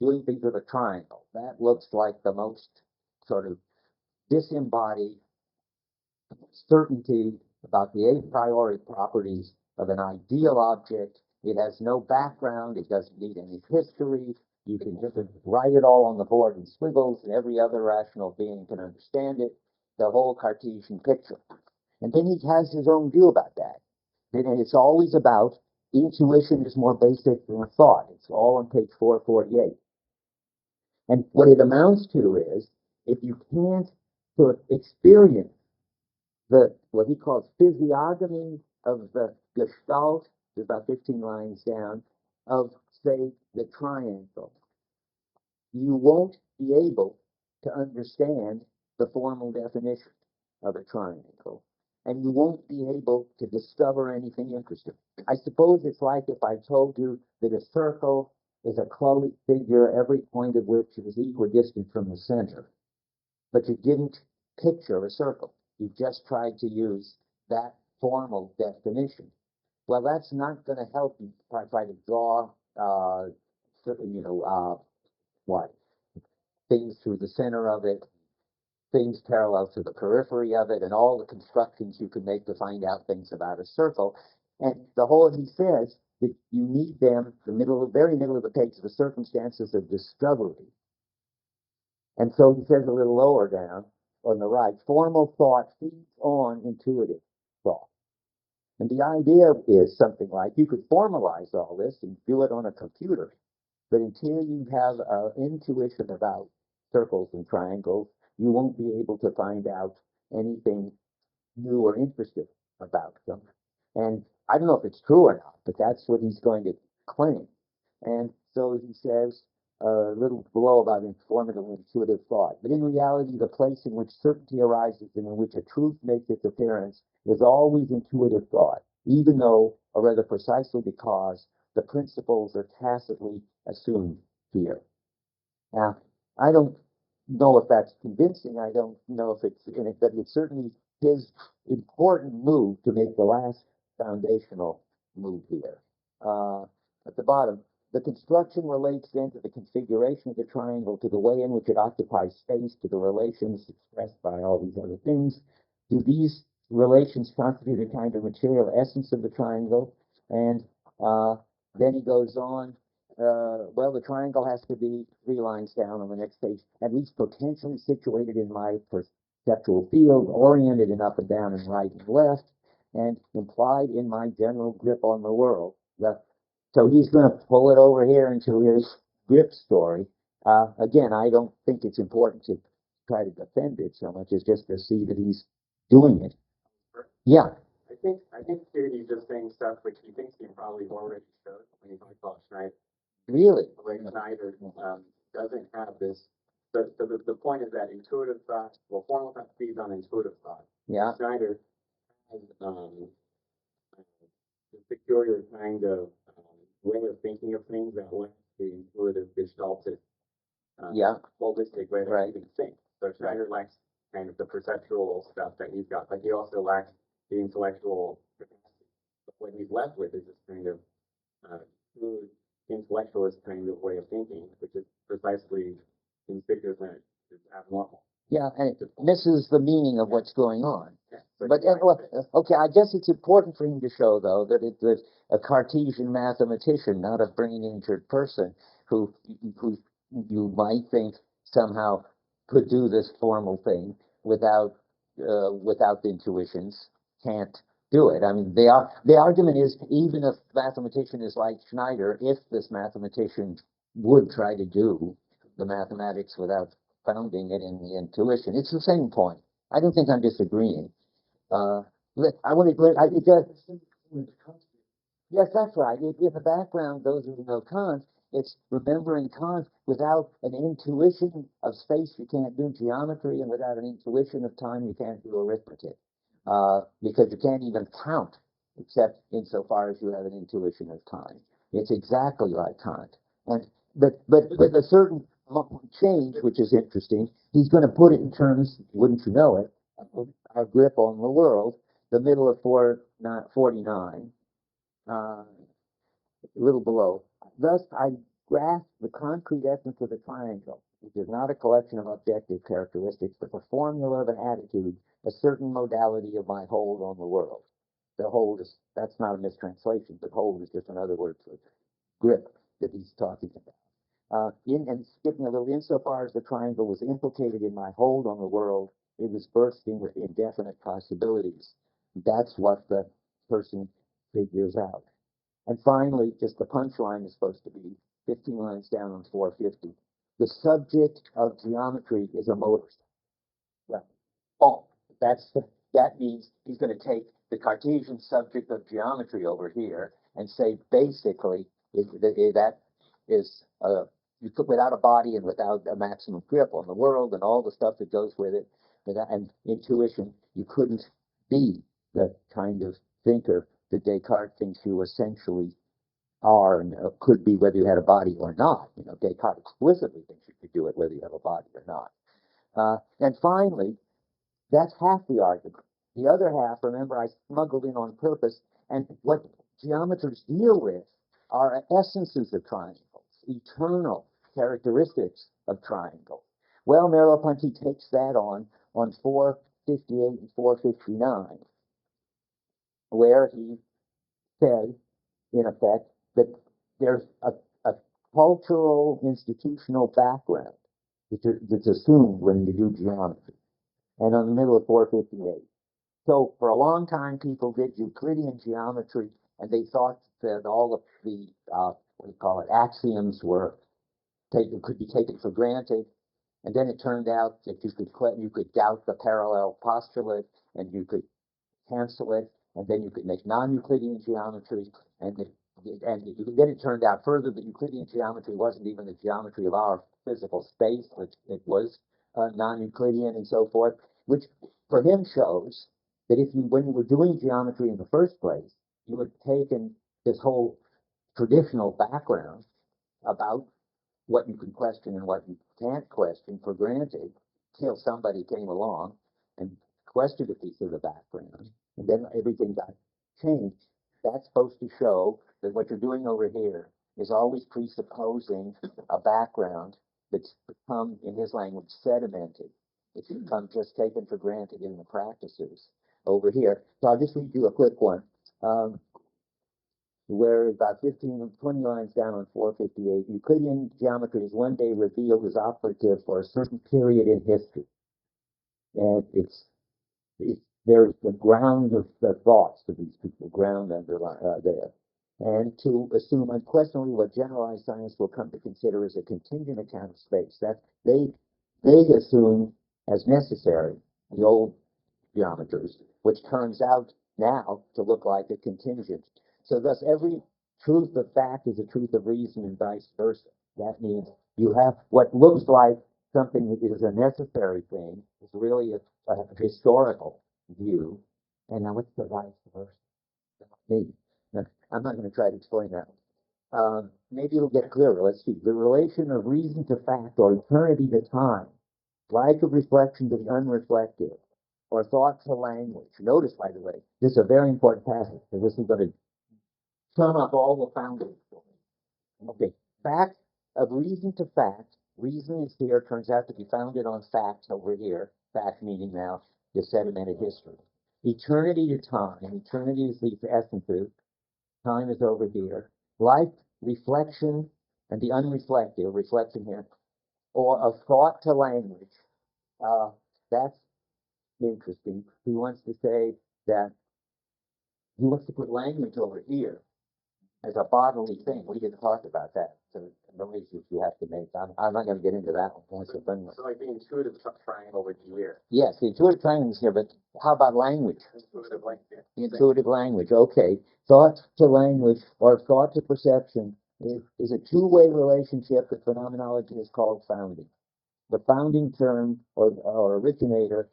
doing things with a triangle. That looks like the most sort of disembodied certainty about the a priori properties of an ideal object. It has no background. It doesn't need any history. You can just write it all on the board in squiggles, and every other rational being can understand it. The whole Cartesian picture. And then he has his own view about that. And it's always about intuition is more basic than thought. It's all on page 448. And what it amounts to is, if you can't sort of experience what he calls physiognomy of the gestalt, about 15 lines down, of, say, the triangle, you won't be able to understand the formal definition of a triangle, and you won't be able to discover anything interesting. I suppose it's like if I told you that a circle is a closed figure, every point of which is equidistant from the center, but you didn't picture a circle. You just tried to use that formal definition. Well, that's not going to help you try to draw, what? Things through the center of it, things parallel to the periphery of it, and all the constructions you can make to find out things about a circle. And he says that you need them, very middle of the page, the circumstances of discovery. And so he says a little lower down on the right, formal thought feeds on intuitive thought. And the idea is something like, you could formalize all this and do it on a computer, but until you have an intuition about circles and triangles, you won't be able to find out anything new or interesting about them. And I don't know if it's true or not, but that's what he's going to claim. And so he says, a little below about informative and intuitive thought. But in reality, the place in which certainty arises and in which a truth makes its appearance is always intuitive thought, even though, or rather precisely because, the principles are tacitly assumed here. Now, I don't know if that's convincing. I don't know if it's in it, but it's certainly his important move to make the last foundational move here. At the bottom, the construction relates then to the configuration of the triangle, to the way in which it occupies space, to the relations expressed by all these other things. Do these relations constitute a kind of material essence of the triangle? And then he goes on well, the triangle has to be 3 lines down on the next page, at least potentially situated in my perceptual field, oriented in up and down and right and left, and implied in my general grip on the world. So he's going to pull it over here into his grip story. Again, I don't think it's important to try to defend it so much as just to see that he's doing it. Yeah. I think here he's just saying stuff which he thinks he probably already showed when he talked about Schneider. Really? The way Schneider doesn't have this. So the point is that intuitive thought, well, formal thought feeds on intuitive thought. Yeah. Schneider has a peculiar kind of way of thinking of things that lacks the intuitive gestalted, Yeah. holistic way that Right. he can think. So Schneider lacks kind of the perceptual stuff that he's got, but he also lacks the intellectual capacity. But what he's left with is this kind of crude intellectualist kind of way of thinking, which is precisely conspicuous and it's abnormal. Yeah, and it misses the meaning of what's going on. Yeah. But well, okay, I guess it's important for him to show, though, that it's a Cartesian mathematician, not a brain-injured person who you might think somehow could do this formal thing without the intuitions, can't do it. I mean, the argument is, even if a mathematician is like Schneider, if this mathematician would try to do the mathematics without founding it in the intuition, it's the same point. I don't think I'm disagreeing. I want to. It does. Yes, that's right. In the background, those who know Kant, it's remembering Kant. Without an intuition of space, you can't do geometry, and without an intuition of time, you can't do arithmetic, because you can't even count, except insofar as you have an intuition of time. It's exactly like Kant, and but with a certain change, which is interesting. He's going to put it in terms, wouldn't you know it, of our grip on the world, the middle of 49. A little below. Thus, I grasp the concrete essence of the triangle, which is not a collection of objective characteristics, but the formula of an attitude, a certain modality of my hold on the world. The hold is, that's not a mistranslation, but hold is just another word for grip that he's talking about. And skipping a little, insofar as the triangle was implicated in my hold on the world, it was bursting with indefinite possibilities. That's what the person figures out. And finally, just the punchline is supposed to be 15 lines down on 450. The subject of geometry is a motorist. Well, that means he's going to take the Cartesian subject of geometry over here and say basically that is you put without a body and without a maximum grip on the world and all the stuff that goes with it, and intuition, you couldn't be the kind of thinker that Descartes thinks you essentially are and could be whether you had a body or not. You know, Descartes explicitly thinks you could do it whether you have a body or not. And finally, that's half the argument. The other half, remember, I smuggled in on purpose, and what geometers deal with are essences of triangles, eternal characteristics of triangles. Well, Merleau-Ponty takes that on 458 and 459, where he said, in effect, that there's a cultural institutional background that's assumed when you do geometry. And on the middle of 458. So for a long time, people did Euclidean geometry, and they thought that all of the what do you call it, axioms could be taken for granted. And then it turned out that you could doubt the parallel postulate, and you could cancel it, and then you could make non-Euclidean geometry, and and then it turned out further that Euclidean geometry wasn't even the geometry of our physical space, it was non-Euclidean and so forth, which for him shows that if you, when you were doing geometry in the first place, you had taken this whole traditional background about what you can question and what you can't question for granted, till somebody came along and questioned a piece of the background, and then everything got changed. That's supposed to show that what you're doing over here is always presupposing a background that's become, in his language, sedimented. It's become just taken for granted in the practices over here. So I'll just read you a quick one. Where about 15 or 20 lines down on 458, Euclidean geometry is one day revealed as operative for a certain period in history. And there's the ground of the thoughts of these people, ground there. And to assume unquestionably what generalized science will come to consider as a contingent account of space. That they assume as necessary the old geometries, which turns out now to look like a contingent. So thus every truth of fact is a truth of reason and vice versa. That means you have what looks like something that is a necessary thing is really a historical view. And now what's the vice versa? Me. I'm not going to try to explain that. Maybe it'll get clearer. Let's see. The relation of reason to fact or eternity to time, like of reflection to the unreflective, or thought to language. Notice, by the way, this is a very important passage, because this is going to sum up all the founders for me. Okay, fact of reason to fact. Reason is here, turns out to be founded on fact over here. Fact meaning now the sedimented history. Eternity to time. Eternity is the essence of time is over here. Life, reflection, and the unreflective, reflection here, or of thought to language. That's interesting. He wants to say that he wants to put language over here as a bodily thing. We didn't talk about that. So noises you have to make. I'm not going to get into that one. So like the intuitive triangle would be here. Yes, the intuitive triangle is here, but how about language? Intuitive language. Intuitive language, okay. Thought to language or thought to perception is a two-way relationship that phenomenology is called founding. The founding term or originator,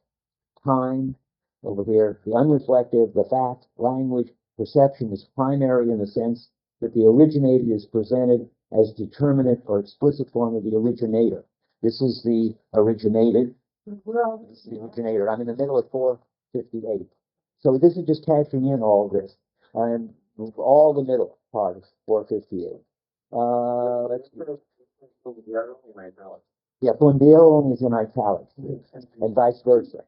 time over here, the unreflective, the fact, language, perception is primary in the sense that the originated is presented as determinate or explicit form of the originator. This is the originated. This is the originator. I'm in the middle of 458. So this is just capturing in all this. And all the middle part of 458. Let's yeah, Pundiero is in italics, and vice versa,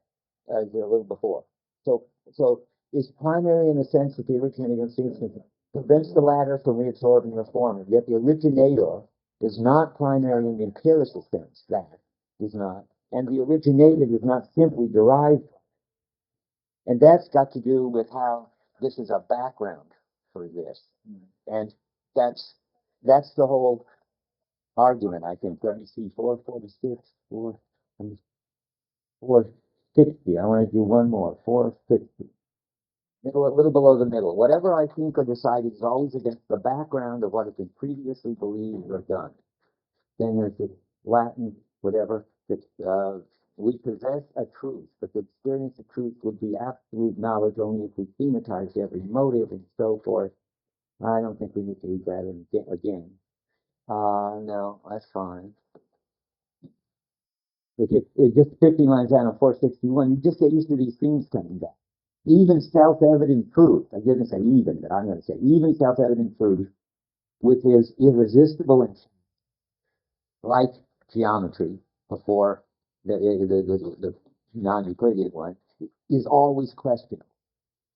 as a little before. So is primary in the sense that the originator instincts prevents the latter from reabsorbing the former. Yet the originator is not primary in the empirical sense. That is not, and the originated is not simply derived. And that's got to do with how this is a background for this, and that's the whole argument, I think. Let me see, 446, 460. I want to do one more, 460. Middle, a little below the middle. Whatever I think or decide is always against the background of what has been previously believed or done. Then there's the Latin, whatever, that we possess a truth, but the experience of truth would be absolute knowledge only if we thematize every motive and so forth. I don't think we need to read that again. No, that's fine. It just 50 lines down on 461, you just get used to these themes coming back. Even self-evident truth, I didn't say even, but I'm going to say even self-evident truth, which is irresistible and like geometry before the non-Euclidean one, is always questionable.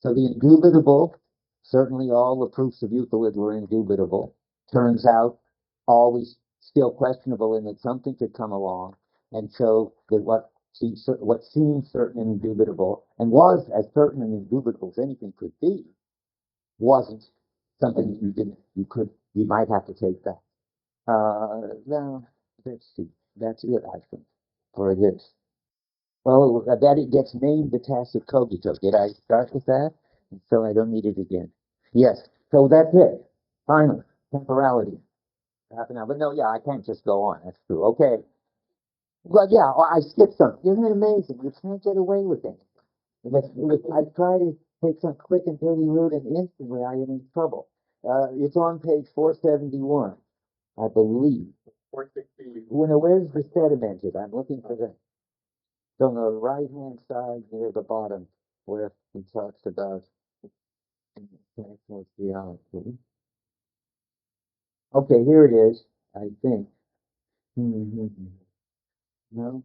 So the indubitable, certainly all the proofs of Euclid were indubitable, turns out always still questionable in that something could come along and show that what seems certain and indubitable, and was as certain and indubitable as anything could be, wasn't something you might have to take back. Now, let's see. That's it, I think, for this. Well, that it gets named the tacit cogito. Did I start with that? So I don't need it again. Yes. So that's it. Finally, temporality. Half an hour. But no, yeah, I can't just go on. That's true. Okay. Well, yeah, I skipped something. Isn't it amazing? You can't get away with it. If I try to take some quick and dirty route, and instantly I am in trouble. It's on page 471, I believe. 460. Where's the sedimented? I'm looking for the, it's on the right-hand side near the bottom, where he talks about reality. Okay, here it is, I think. No?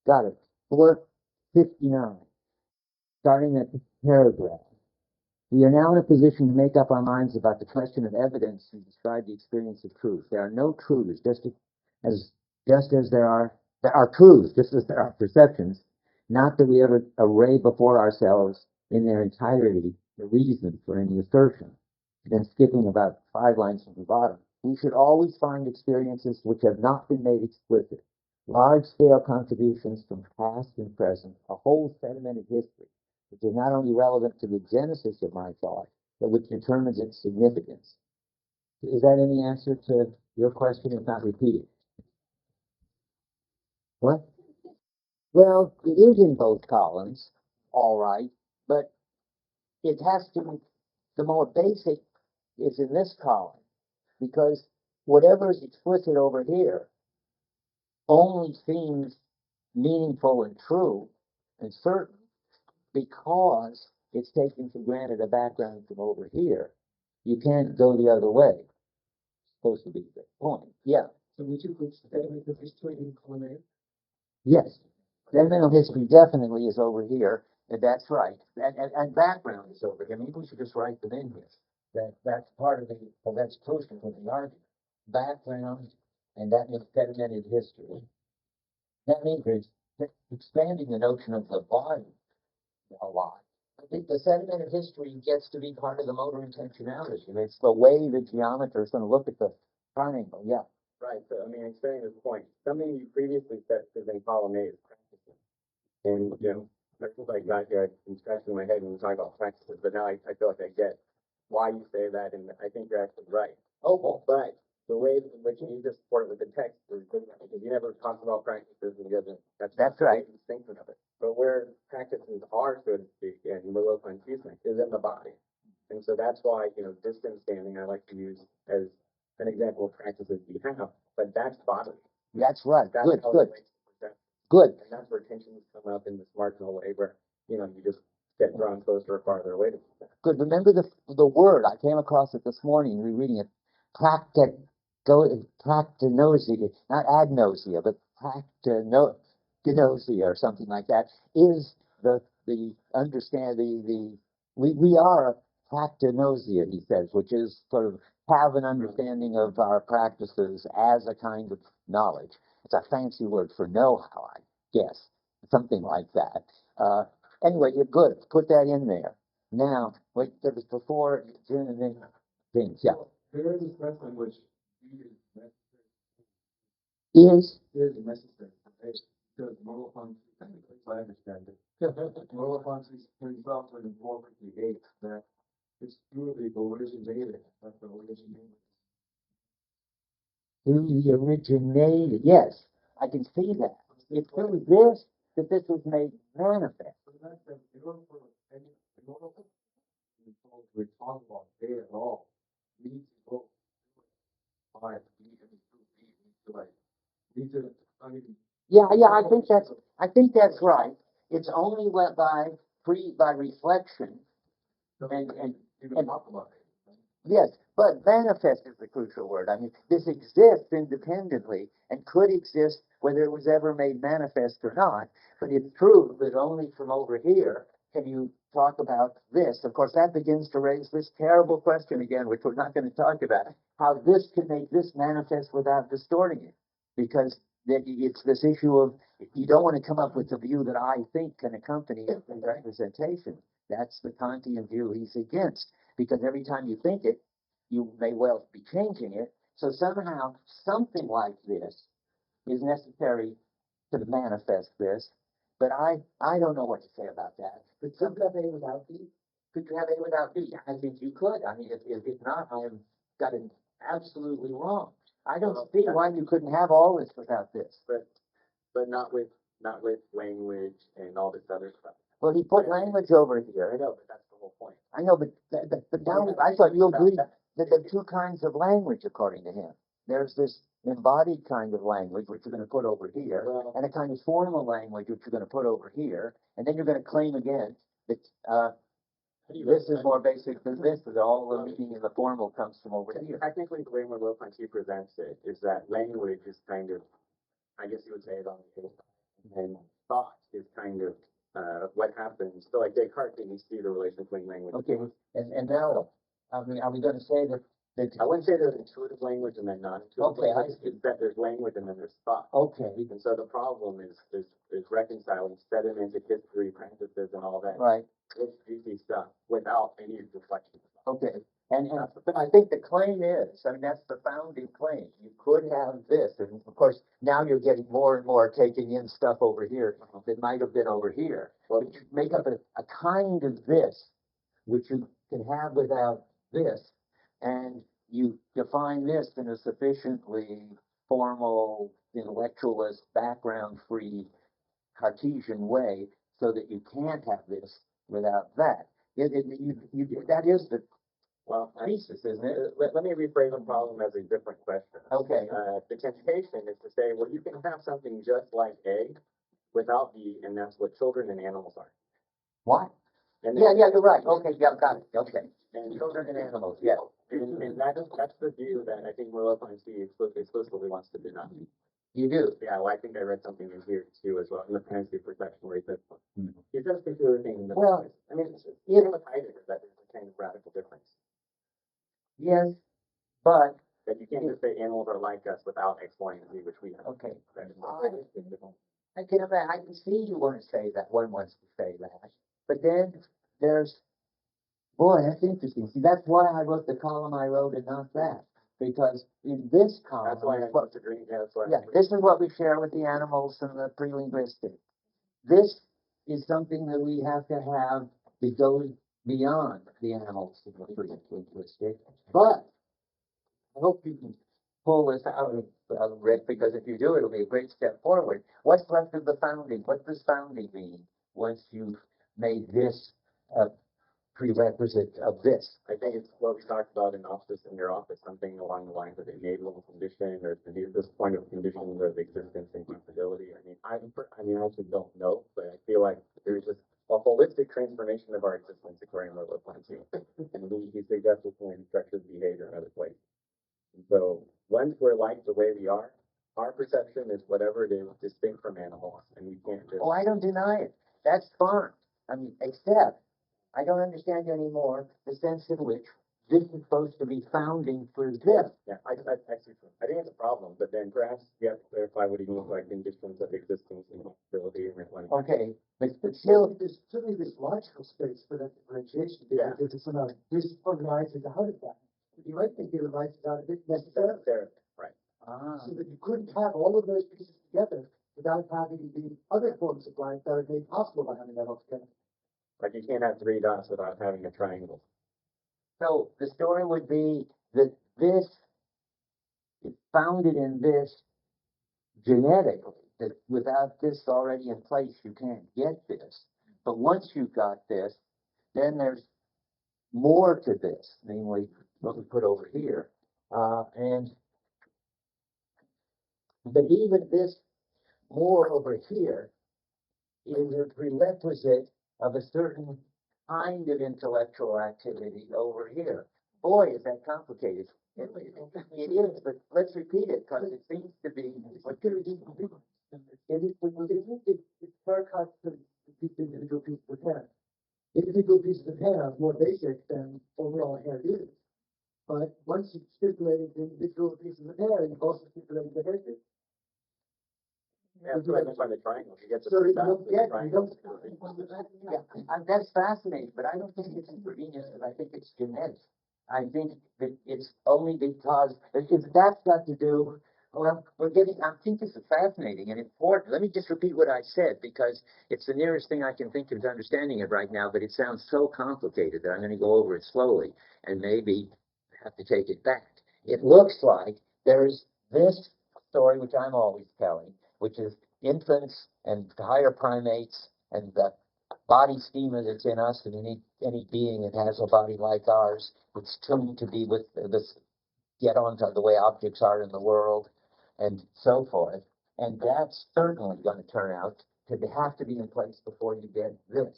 Got it. 459, starting at the paragraph. We are now in a position to make up our minds about the question of evidence and describe the experience of truth. There are no truths, there are truths, just as there are perceptions, not that we ever array before ourselves in their entirety the reason for any assertion. Then skipping about 5 lines from the bottom, we should always find experiences which have not been made explicit, large-scale contributions from past and present, a whole sedimented history, which is not only relevant to the genesis of my thought, but which determines its significance. Is that any answer to your question, if not repeated? What? Well, it is in both columns, all right, but it has to be, the more basic is in this column, because whatever is explicit over here only seems meaningful and true and certain because it's taken for granted a background from over here. You can't go the other way. Supposed to be the point. Yeah. So would you put sedimental history in column A? Yes. Sentimental history definitely is over here, and that's right. And background is over here. Maybe we should just write them in here. That's part of the, well, that's crucial for the argument. Background, and that means sedimented history. That means there's expanding the notion of the body a lot. I think the sedimented history gets to be part of the motor intentionality. It's the way the geometer is going to look at the triangle. Yeah. Right. So, I mean, extending this point, something you previously said is in column A is practicing. And, ever since I got here, I've been scratching my head when we talk about practices, but now I feel like I get why you say that, and I think you're actually right. Oh, well, But the way in which you just support it with the text is different, because you never talk about practices and you haven't, That's right. Distinction of it. But where practices are, so to speak, and Merleau-Ponty is in the body. And so that's why, distance standing I like to use as an example of practices we have, but that's bodily. that's right. That's Good, how it good, relates to perception. good. And that's where tensions come up in this marginal way where, you just get drawn closer or farther away to that. Good. Remember the word, I came across it this morning, rereading it. Practinosia, not agnosia, but practinosia or something like that, is the we are a practinosia, he says, which is sort of have an understanding of our practices as a kind of knowledge. It's a fancy word for know-how, I guess, something like that. Anyway, you're good. Put that in there. Now, wait, there was before, and then things, yeah. There is a sense in which Is, necessary. Because Merleau-Ponty, technically, as I understand it, Merleau-Ponty himself would inform the eight that it's through the originated, not the originated. through the originated, yes, I can see that. It's through this that this was made manifest. So that's the, in order for any, in order for we talk about A at all, we need to go by B and through B, we need to I mean, Yeah, I think that's right. It's only by reflection and even talk about it. yes, but manifest is the crucial word. I mean, this exists independently and could exist whether it was ever made manifest or not. But it's true that only from over here can you talk about this. Of course, that begins to raise this terrible question again, which we're not going to talk about, how this can make this manifest without distorting it. Because it's this issue of you don't want to come up with a view that I think can accompany a representation. That's the Kantian view he's against, because every time you think it, you may well be changing it. So somehow, something like this is necessary to manifest this. But I don't know what to say about that. Could you have A without B? Could you have A without B? I think you could. I mean, if not, I am got it absolutely wrong. I don't see why you couldn't have all this without this. But not with language and all this other stuff. Well, he put language over here. I know, but that's the whole point. I know, but now I thought you agreed that there are two kinds of language, according to him. There's this embodied kind of language, which you're going to put over here, Well, and a kind of formal language, which you're going to put over here, and then you're going to claim again that this is more basic than this, that all the meaning in the formal comes from over here. technically, the way Merleau-Ponty presents it is that language is kind of, I guess you would say it on the table, and thought is kind of what happens. So like Descartes didn't see the relation between language. Okay, and now, are we going to say that I wouldn't say there's intuitive language and then non-intuitive Okay, language. It's that there's language and then there's thought. okay, And so the problem is reconciling sedimented history practices and all that. right, It's juicy stuff without any reflection. okay. And but I think the claim is, I mean, that's the founding claim. You could have this, and of course, now you're getting more and more taking in stuff over here that might have been over here. Well, you make up a kind of this, which you can have without this, and you define this in a sufficiently formal, intellectualist, background-free Cartesian way, so that you can't have this without that. That is the thesis, isn't it? Let me rephrase the problem as a different question. Okay. The temptation is to say, well, you can have something just like A without B, and that's what children and animals are. What? And Yeah, you're right. Okay, yeah, got it. Okay. And Children and animals, yeah. And that's the view that I think Merleau-Ponty explicitly wants to deny. You do. Yeah, well, I think I read something in here too as well, in the Propensity of Perception, where he says, Hmm. he says peculiar things. Well, I mean, even with Heidegger, that there's a kind of radical difference. Yes, but, That you can't just say animals are like us without X, Y, and Z, which we have. okay. I I can see you want to say that, one wants to say that. But then there's, boy, that's interesting. See, that's why I wrote the column I wrote and not that. Because in this column, That's why I was agreeing. Yeah, that's why. yeah, this is what we share with the animals and the pre-linguistic. This is something that we have to have that goes beyond the animals and the pre-linguistic. But I hope you can pull this out of Rick, because if you do, it'll be a great step forward. What's left of the founding? What does founding mean once you've made this a prerequisite of this? I think it's what we talked about in your office, something along the lines of enabling condition, or this point of conditions of existence and possibility. I actually don't know, but I feel like there's just a holistic transformation of our existence according to Merleau-Ponty. And he suggests this when he structures behavior in other places. And so once we're like the way we are, our perception is whatever it is distinct from animals, and we can't just. Oh, I don't deny it. That's fine. I mean, except I don't understand anymore the sense in which this is supposed to be founding for this. Yeah, I think it's a problem, but then perhaps you have to clarify what he means by conditions of existence and possibility and when. Okay, but still, There's certainly this logical space for that differentiation. Yeah. Because it's somehow this arises out of that. You might think it arises out of it necessarily. Right. So that you couldn't have all of those pieces together without having the other forms of life that are made possible by having that all together. Like you can't have three dots without having a triangle. so the story would be that this is founded in this genetically, that without this already in place, you can't get this. But once you've got this, then there's more to this, namely what we put over here. But even this more over here is a prerequisite of a certain kind of intellectual activity over here. Boy, is that complicated. It is, but let's repeat it, because it seems to be, what could it be? It's haircuts to each individual piece of hair. Individual pieces of hair are more basic than overall hair is. But once you've stipulated the individual pieces of hair, you've also stipulated the hairdo. Yeah, that's what I meant by the triangle. You get the So three you dots don't with the get, you triangle. don't. Yeah, that's fascinating, but I don't think it's intravenous, and I think it's genetic. I think that it's only because, if that's got to do, well, I think this is fascinating and important. Let me just repeat what I said, because it's the nearest thing I can think of to understanding it right now, but it sounds so complicated that I'm going to go over it slowly, and maybe have to take it back. It looks like there's this story, which I'm always telling, which is infants and higher primates and the body schema that's in us, and any being that has a body like ours, it's tuned to be with this, get onto the way objects are in the world, and so forth. And that's certainly going to turn out to have to be in place before you get this.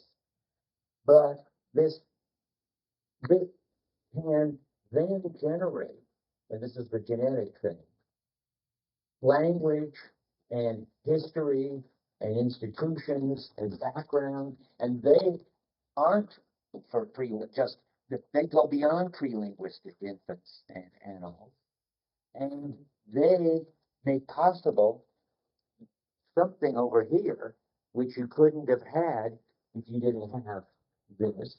But this can then generate, and this is the genetic thing, language and history and institutions and background, and they aren't for just, they go beyond pre-linguistic infants and animals, and they make possible something over here which you couldn't have had if you didn't have this.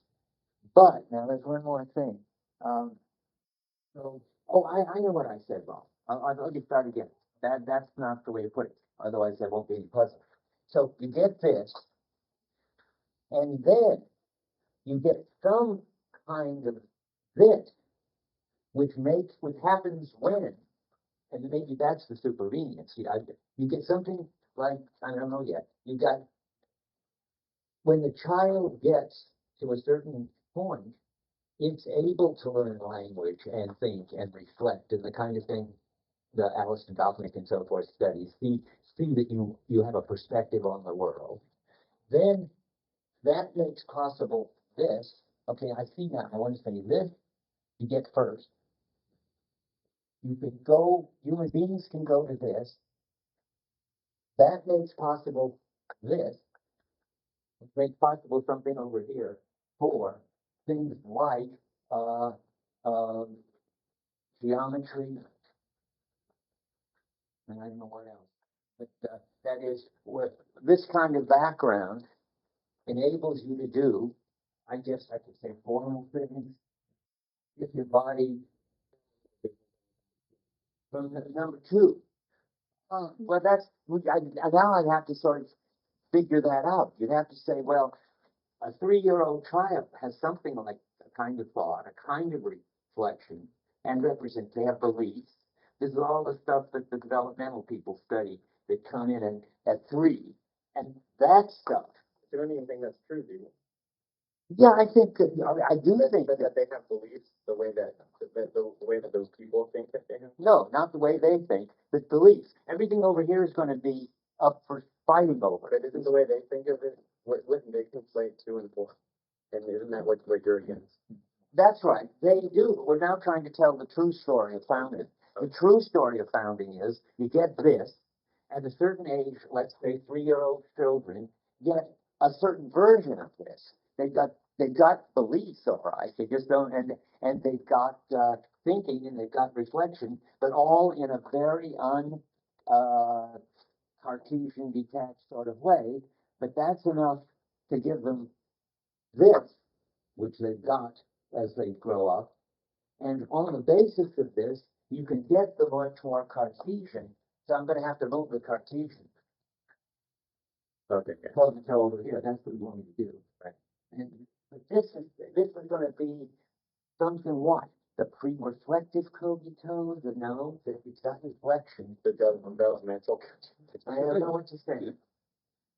But now there's one more thing. So, oh, I know what I said wrong. I'll just start again. That's not the way to put it. Otherwise, there won't be any puzzle. So you get this, and then you get some kind of this, which happens when, and maybe that's the supervenience. You get something like, I don't know yet. You got, when the child gets to a certain point, it's able to learn language and think and reflect and the kind of thing the Alison Gopnik and so forth studies. See that you have a perspective on the world. Then that makes possible this. Okay, I see now. I want to say this. You get first. You can go. Human beings can go to this. That makes possible this. It makes possible something over here for things like uh, um, geometry, and I don't know what else. But that is what this kind of background enables you to do. I guess I could say formal things. If your body, from number two. Well, now I have to sort of figure that out. You'd have to say, well, a 3-year-old child has something like a kind of thought, a kind of reflection, and they have beliefs. This is all the stuff that the developmental people study that come in at 3. And that stuff. You don't even think that's true, do you? Yeah, I think I do think that they have beliefs the way that the way that those people think that they have. No, not the way they think, but beliefs. Everything over here is going to be up for fighting over. But isn't the way they think of it? Wouldn't they conflate 2 and 4? And isn't that what you're against? That's right. They do. We're now trying to tell the true story of founding. The true story of founding is you get this at a certain age. Let's say 3-year-old children get a certain version of this. They've got beliefs, all right. They just don't, and they've got thinking and they've got reflection, but all in a very Cartesian detached sort of way. But that's enough to give them this, which they've got as they grow up. And on the basis of this, you can get the much more Cartesian. So I'm going to have to move the Cartesian. Okay. Over here. That's what we want to do. Right. And but this is going to be something what? The pre-reflective cogito, it's got reflection. The developmental. I don't know what to say.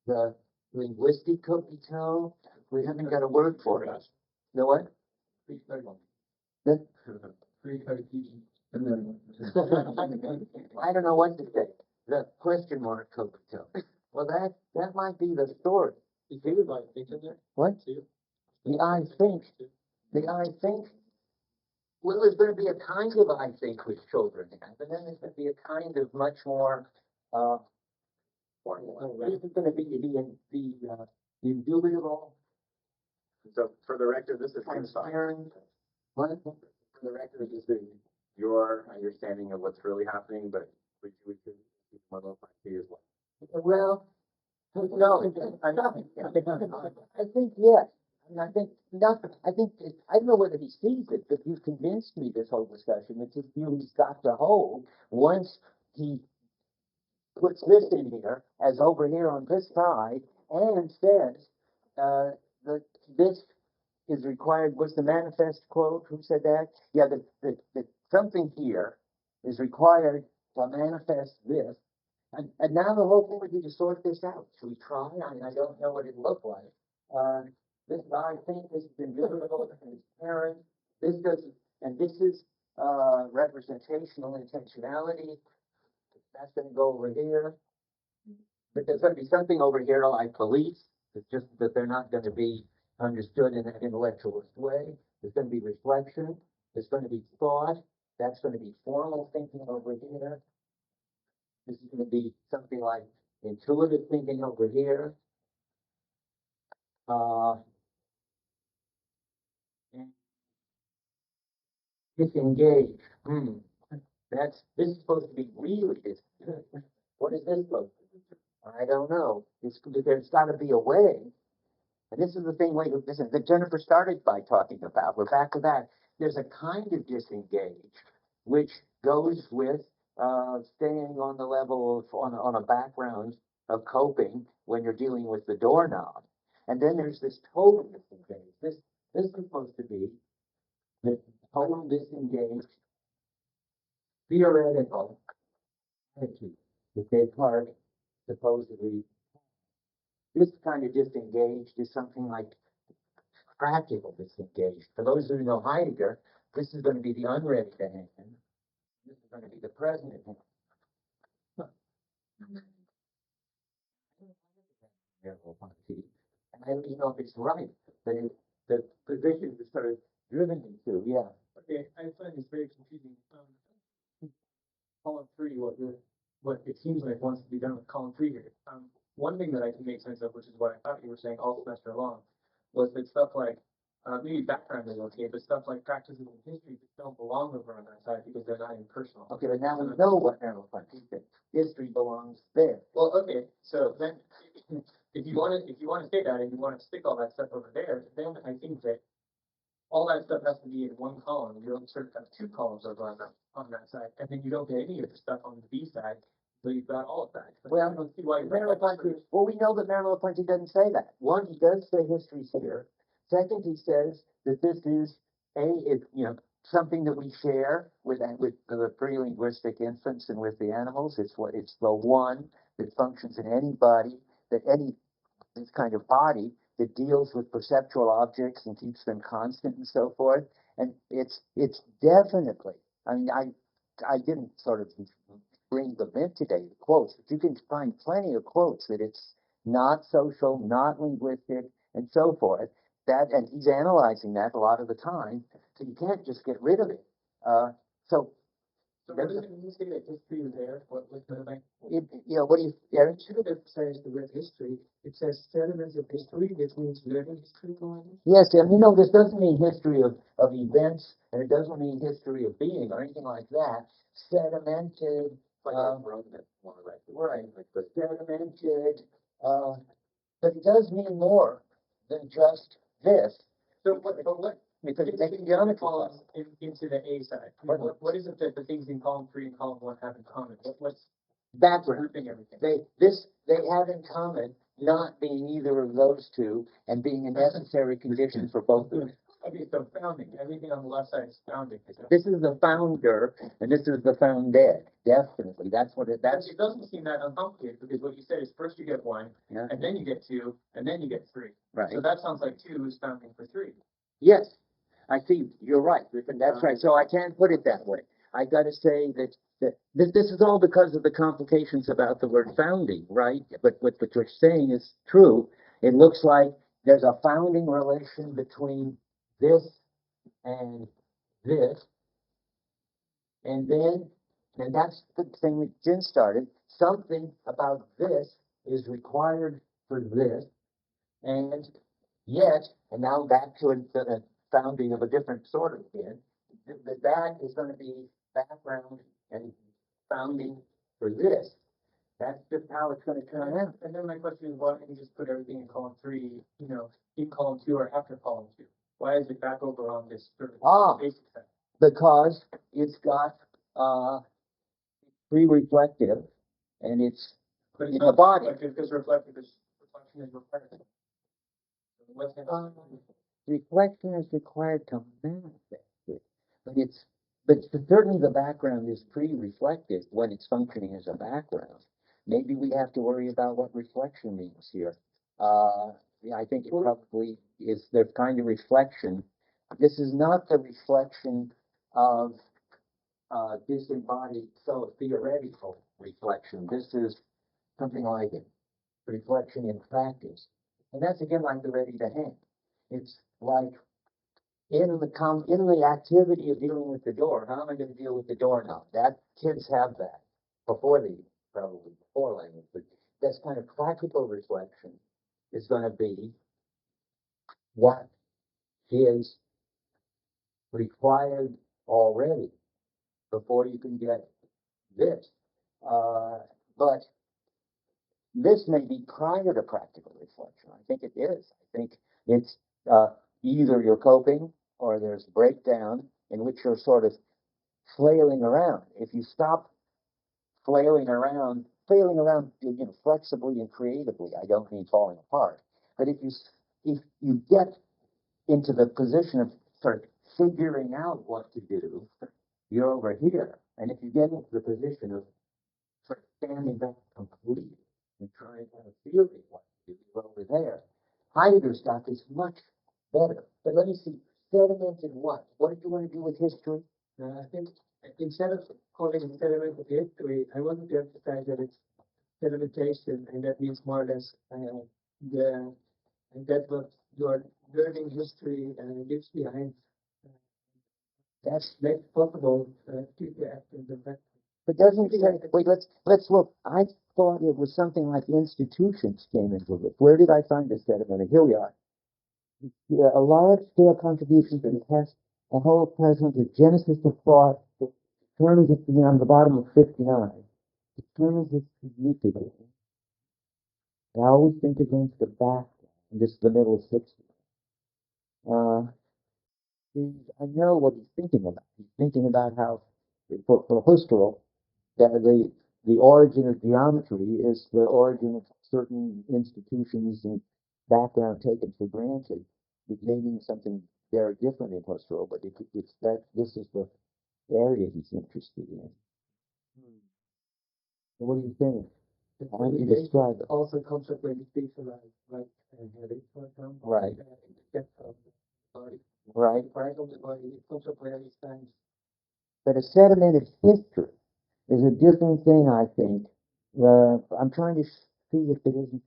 The linguistic cogito, we haven't got a word for it. You know what? The, I don't know what to say. The question mark cogito. Well, that might be the story. You see the I think in there? What? The I think. The I think. Well, there's going to be a kind of I think which children have, and then there's going to be a kind of much more. This is going to be the indubitable, So for the record, this is transparent. What? For the record, this is your understanding of what's really happening, but we could Merleau-Ponty as well. Well, no, I think yes. And I think nothing. I don't know whether he sees it, but you've convinced me this whole discussion. It's just view he's got to hold once he puts this in here as over here on this side and says that this is required. Was the manifest quote? Who said that? Yeah, the something here is required to manifest this. And now the whole thing would be to sort this out. Should we try? I don't know what it looked like. This, I think this has been difficult and it's apparent. This doesn't, and this is representational intentionality. That's going to go over here. But there's going to be something over here like beliefs. It's just that they're not going to be understood in an intellectualist way. There's going to be reflection. There's going to be thought. That's going to be formal thinking over here. This is going to be something like intuitive thinking over here. And disengage. This is supposed to be really disengaged. What is this supposed to be? I don't know. There's got to be a way. And this is the thing that Jennifer started by talking about. We're back to that. There's a kind of disengage which goes with staying on the level of on a background of coping when you're dealing with the doorknob. And then there's this total disengage. This is supposed to be the total disengaged theoretical attitude that Descartes supposedly. This kind of disengaged is something like practical disengaged. For those who know Heidegger, this is going to be the unready to hand. This is going to be the present at hand. And I don't know if it's right, but the position is sort of driven into, yeah. Okay, I find this very confusing. Column 3, what it seems like wants to be done with column 3 here. One thing that I can make sense of, which is what I thought you were saying all semester long, was that stuff like maybe background is okay, but stuff like practices and history just don't belong over on that side because they're not impersonal. Okay, but now we know what Merleau-Ponty thinks. History belongs there. Well, okay, so then if you want to say that and you want to stick all that stuff over there, then I think that all that stuff has to be in one column. You don't sort of have two columns over on that side, and then you don't get any of the stuff on the B side, so you've got all of that. But Well, I don't see why Merleau-Ponty, well, we know that Merleau-Ponty doesn't say that. One, he does say history's here. Second, he says that this is something that we share with the pre-linguistic infants and with the animals. It's the one that functions in any body, this kind of body that deals with perceptual objects and keeps them constant and so forth. And it's definitely, I mean, I didn't sort of bring them in today, the quotes, but you can find plenty of quotes that it's not social, not linguistic, and so forth. And he's analyzing that a lot of the time, so you can't just get rid of it. So what does it mean to say that history is there? What the thing? what do you, Aaron? It says the word history. It says sediments of history, which means living history going on. Yes, and this doesn't mean history of events, and it doesn't mean history of being or anything like that. Sedimented, right, like the sedimented, but it does mean more than just this. So what? Because It's it's making geometry. columns into the A side. What is it that the things in column 3 and column 1 have in common? What's Background. grouping everything? They have in common not being either of those two and being a necessary condition for both of them. Okay, so founding. Everything on the left side is founding. This is the founder, and this is the founded. Definitely, that's what it. That's. It doesn't seem that uncomplicated because what you said is first you get 1, Yeah. and then you get 2, and then you get 3. Right. So that sounds like 2 is founding for 3. Yes, I see. You're right. That's right. So I can't put it that way. I got to say that this is all because of the complications about the word founding, right? But what you're saying is true. It looks like there's a founding relation between this and this, and that's the thing that Jim started. Something about this is required for this, and yet, and now back to a founding of a different sort of again, that is going to be background and founding for this. That's just how it's going to turn out. And then my question is, why don't you just put everything in column 3, in column 2 or after column 2? Why is it back over on this sort of basic side? Because it's got pre-reflective, and it's But it's in the not body. reflective because reflection is required. What's reflection is required to manifest it, but certainly the background is pre-reflected when it's functioning as a background. Maybe we have to worry about what reflection means here. Yeah, I think it probably is the kind of reflection. This is not the reflection of disembodied, so theoretical reflection. This is something like it, reflection in practice. And that's again like the ready to hang. It's like in the activity of dealing with the door, how am I going to deal with the door now? That kids have that probably before language, but that's kind of practical reflection is going to be what is required already before you can get this. But this may be prior to practical reflection. I think it is. I think it's either you're coping or there's breakdown in which you're sort of flailing around. If you stop flailing around, flexibly and creatively, I don't mean falling apart, but if you get into the position of sort of figuring out what to do, you're over here. And if you get into the position of sort of standing back completely and trying to have a theory what to do, you're over there. Heidegger's stuff is much better. But let me see, sedimented what? What did you want to do with history? I think instead of calling it sediment of history, I wanted to emphasize that it's sedimentation, and that means more or less and that what your learning history leaves behind. That makes possible future actions and practice. But doesn't it say, wait, let's look. I thought it was something like institutions came into it. Where did I find this sediment? Here we are. Yeah, a large-scale contribution to the test, a whole present, the genesis of thought, terms of, on the bottom of 59, the terms of significance. I always think against the background. This is the middle of 60. I know what he's thinking about. He's thinking about how, for Husserl, that the origin of geometry is the origin of certain institutions and background taken for granted. It may mean something very different in Husserl, but it's that this is the area he's interested in. So what do you think? How do you describe it? Also comes up when you speak about like headache, for example. Right. Body. Right. Part of the body, it comes up various times. But a sedimented history is a different thing, I think. I'm trying to see if it isn't.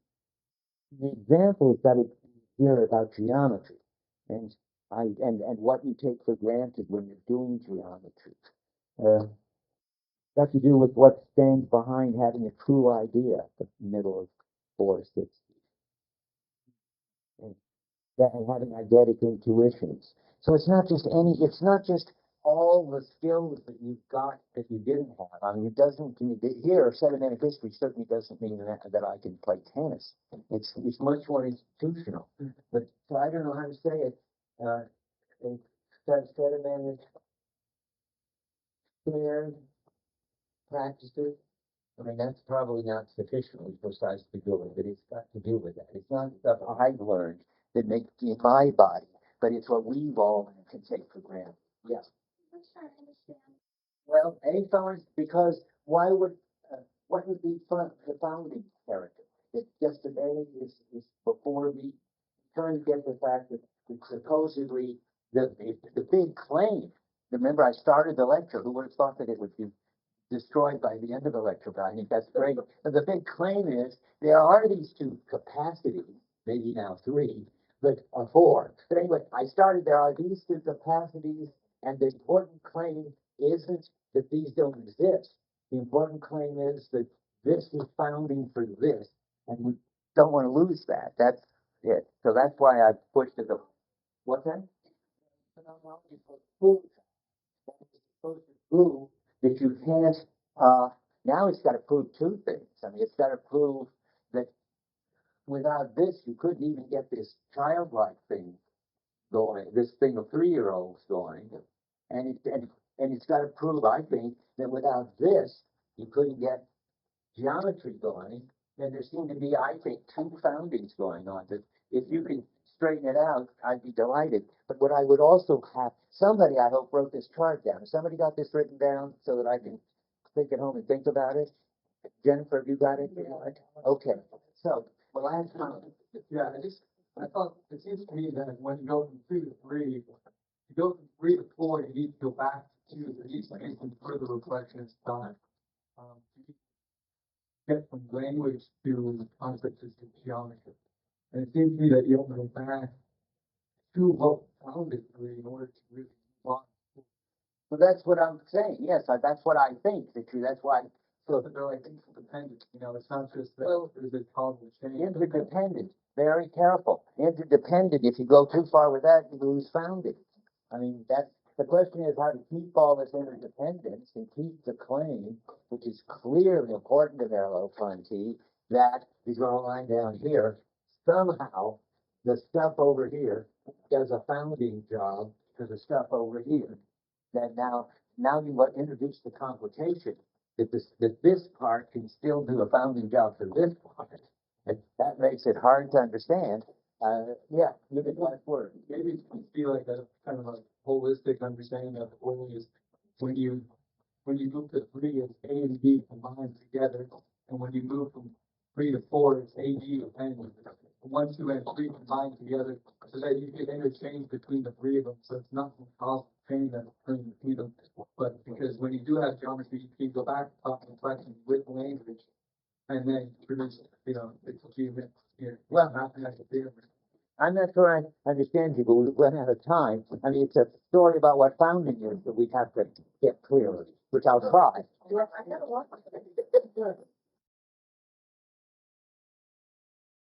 The examples that it here about geometry and what you take for granted when you're doing geometry. Got to do with what stands behind having a true idea at the middle of 460. And and having eidetic intuitions. So it's not just all the skills that you've got that you didn't have. I mean, it doesn't here, sedimented history certainly doesn't mean that I can play tennis. It's much more institutional. But so I don't know how to say it. Sedimented shared practices. I mean, that's probably not sufficiently precise to do it, but it's got to do with that. It's not stuff I've learned that makes in my body, but it's what we've all can take for granted. Yes. I'm trying to understand. Well, any founders, because what would be the founding character? It's just that A is before we turn to get the fact that supposedly the big claim. Remember, I started the lecture. Who would have thought that it would be destroyed by the end of the lecture, but I think that's great. But the big claim is there are these two capacities, maybe now three, but four. But anyway, I started there are these two capacities, and the important claim isn't that these don't exist. The important claim is that this is founding for this, and we don't want to lose that. That's it. So that's why I pushed it. What's that? Phenomenology for food. Supposed to prove that you can't. Now it's got to prove two things. I mean, it's got to prove that without this, you couldn't even get this childlike thing going, this thing of 3-year-olds going, and it's got to prove, I think, that without this, you couldn't get geometry going. And there seem to be, I think, two foundings going on. That if you can straighten it out, I'd be delighted. But what I would also have, somebody I hope wrote this chart down. Somebody got this written down so that I can take it home and think about it. Jennifer, have you got it? Okay. So, the last time. Yeah, I thought, it seems to me that when you go from 2 to 3, you go from 3 to 4, you need to go back to 2. There needs to be some further reflections done. To get from language to concepts of geometry. And it seems to me that you have to go back to what founded 3 in order to really move on. So that's what I'm saying. Yes, that's what I think. That's why. So But they're like interdependent, it's not just that Well, there's a cognitive change. interdependent. Very careful. Interdependent. If you go too far with that, you lose founding. I mean, that's the question is how to keep all this interdependence and keep the claim, which is clearly important to Merleau-Ponty, that you draw a line down here. Somehow, the stuff over here does a founding job to the stuff over here. That now you introduce the complication that this part can still do a founding job for this part. And that makes it hard to understand. Yeah, you get last word. Maybe it could be like a kind of a holistic understanding of the whole is when you move to 3, it's A and B combined together, and when you move from 3 to 4, it's A, B, and 1, 2, and 3 combined together, so that you can interchange between the 3 of them. So it's not some causal chain that's occurring between them, but because when you do have geometry, you can go back to top complexion with language, and then produce, it's achievement here. Well, mathematical theorem. I'm not sure I understand you, but we've run out of time. I mean, it's a story about what founding is that we have to get clearer, which I'll try. I got a lot.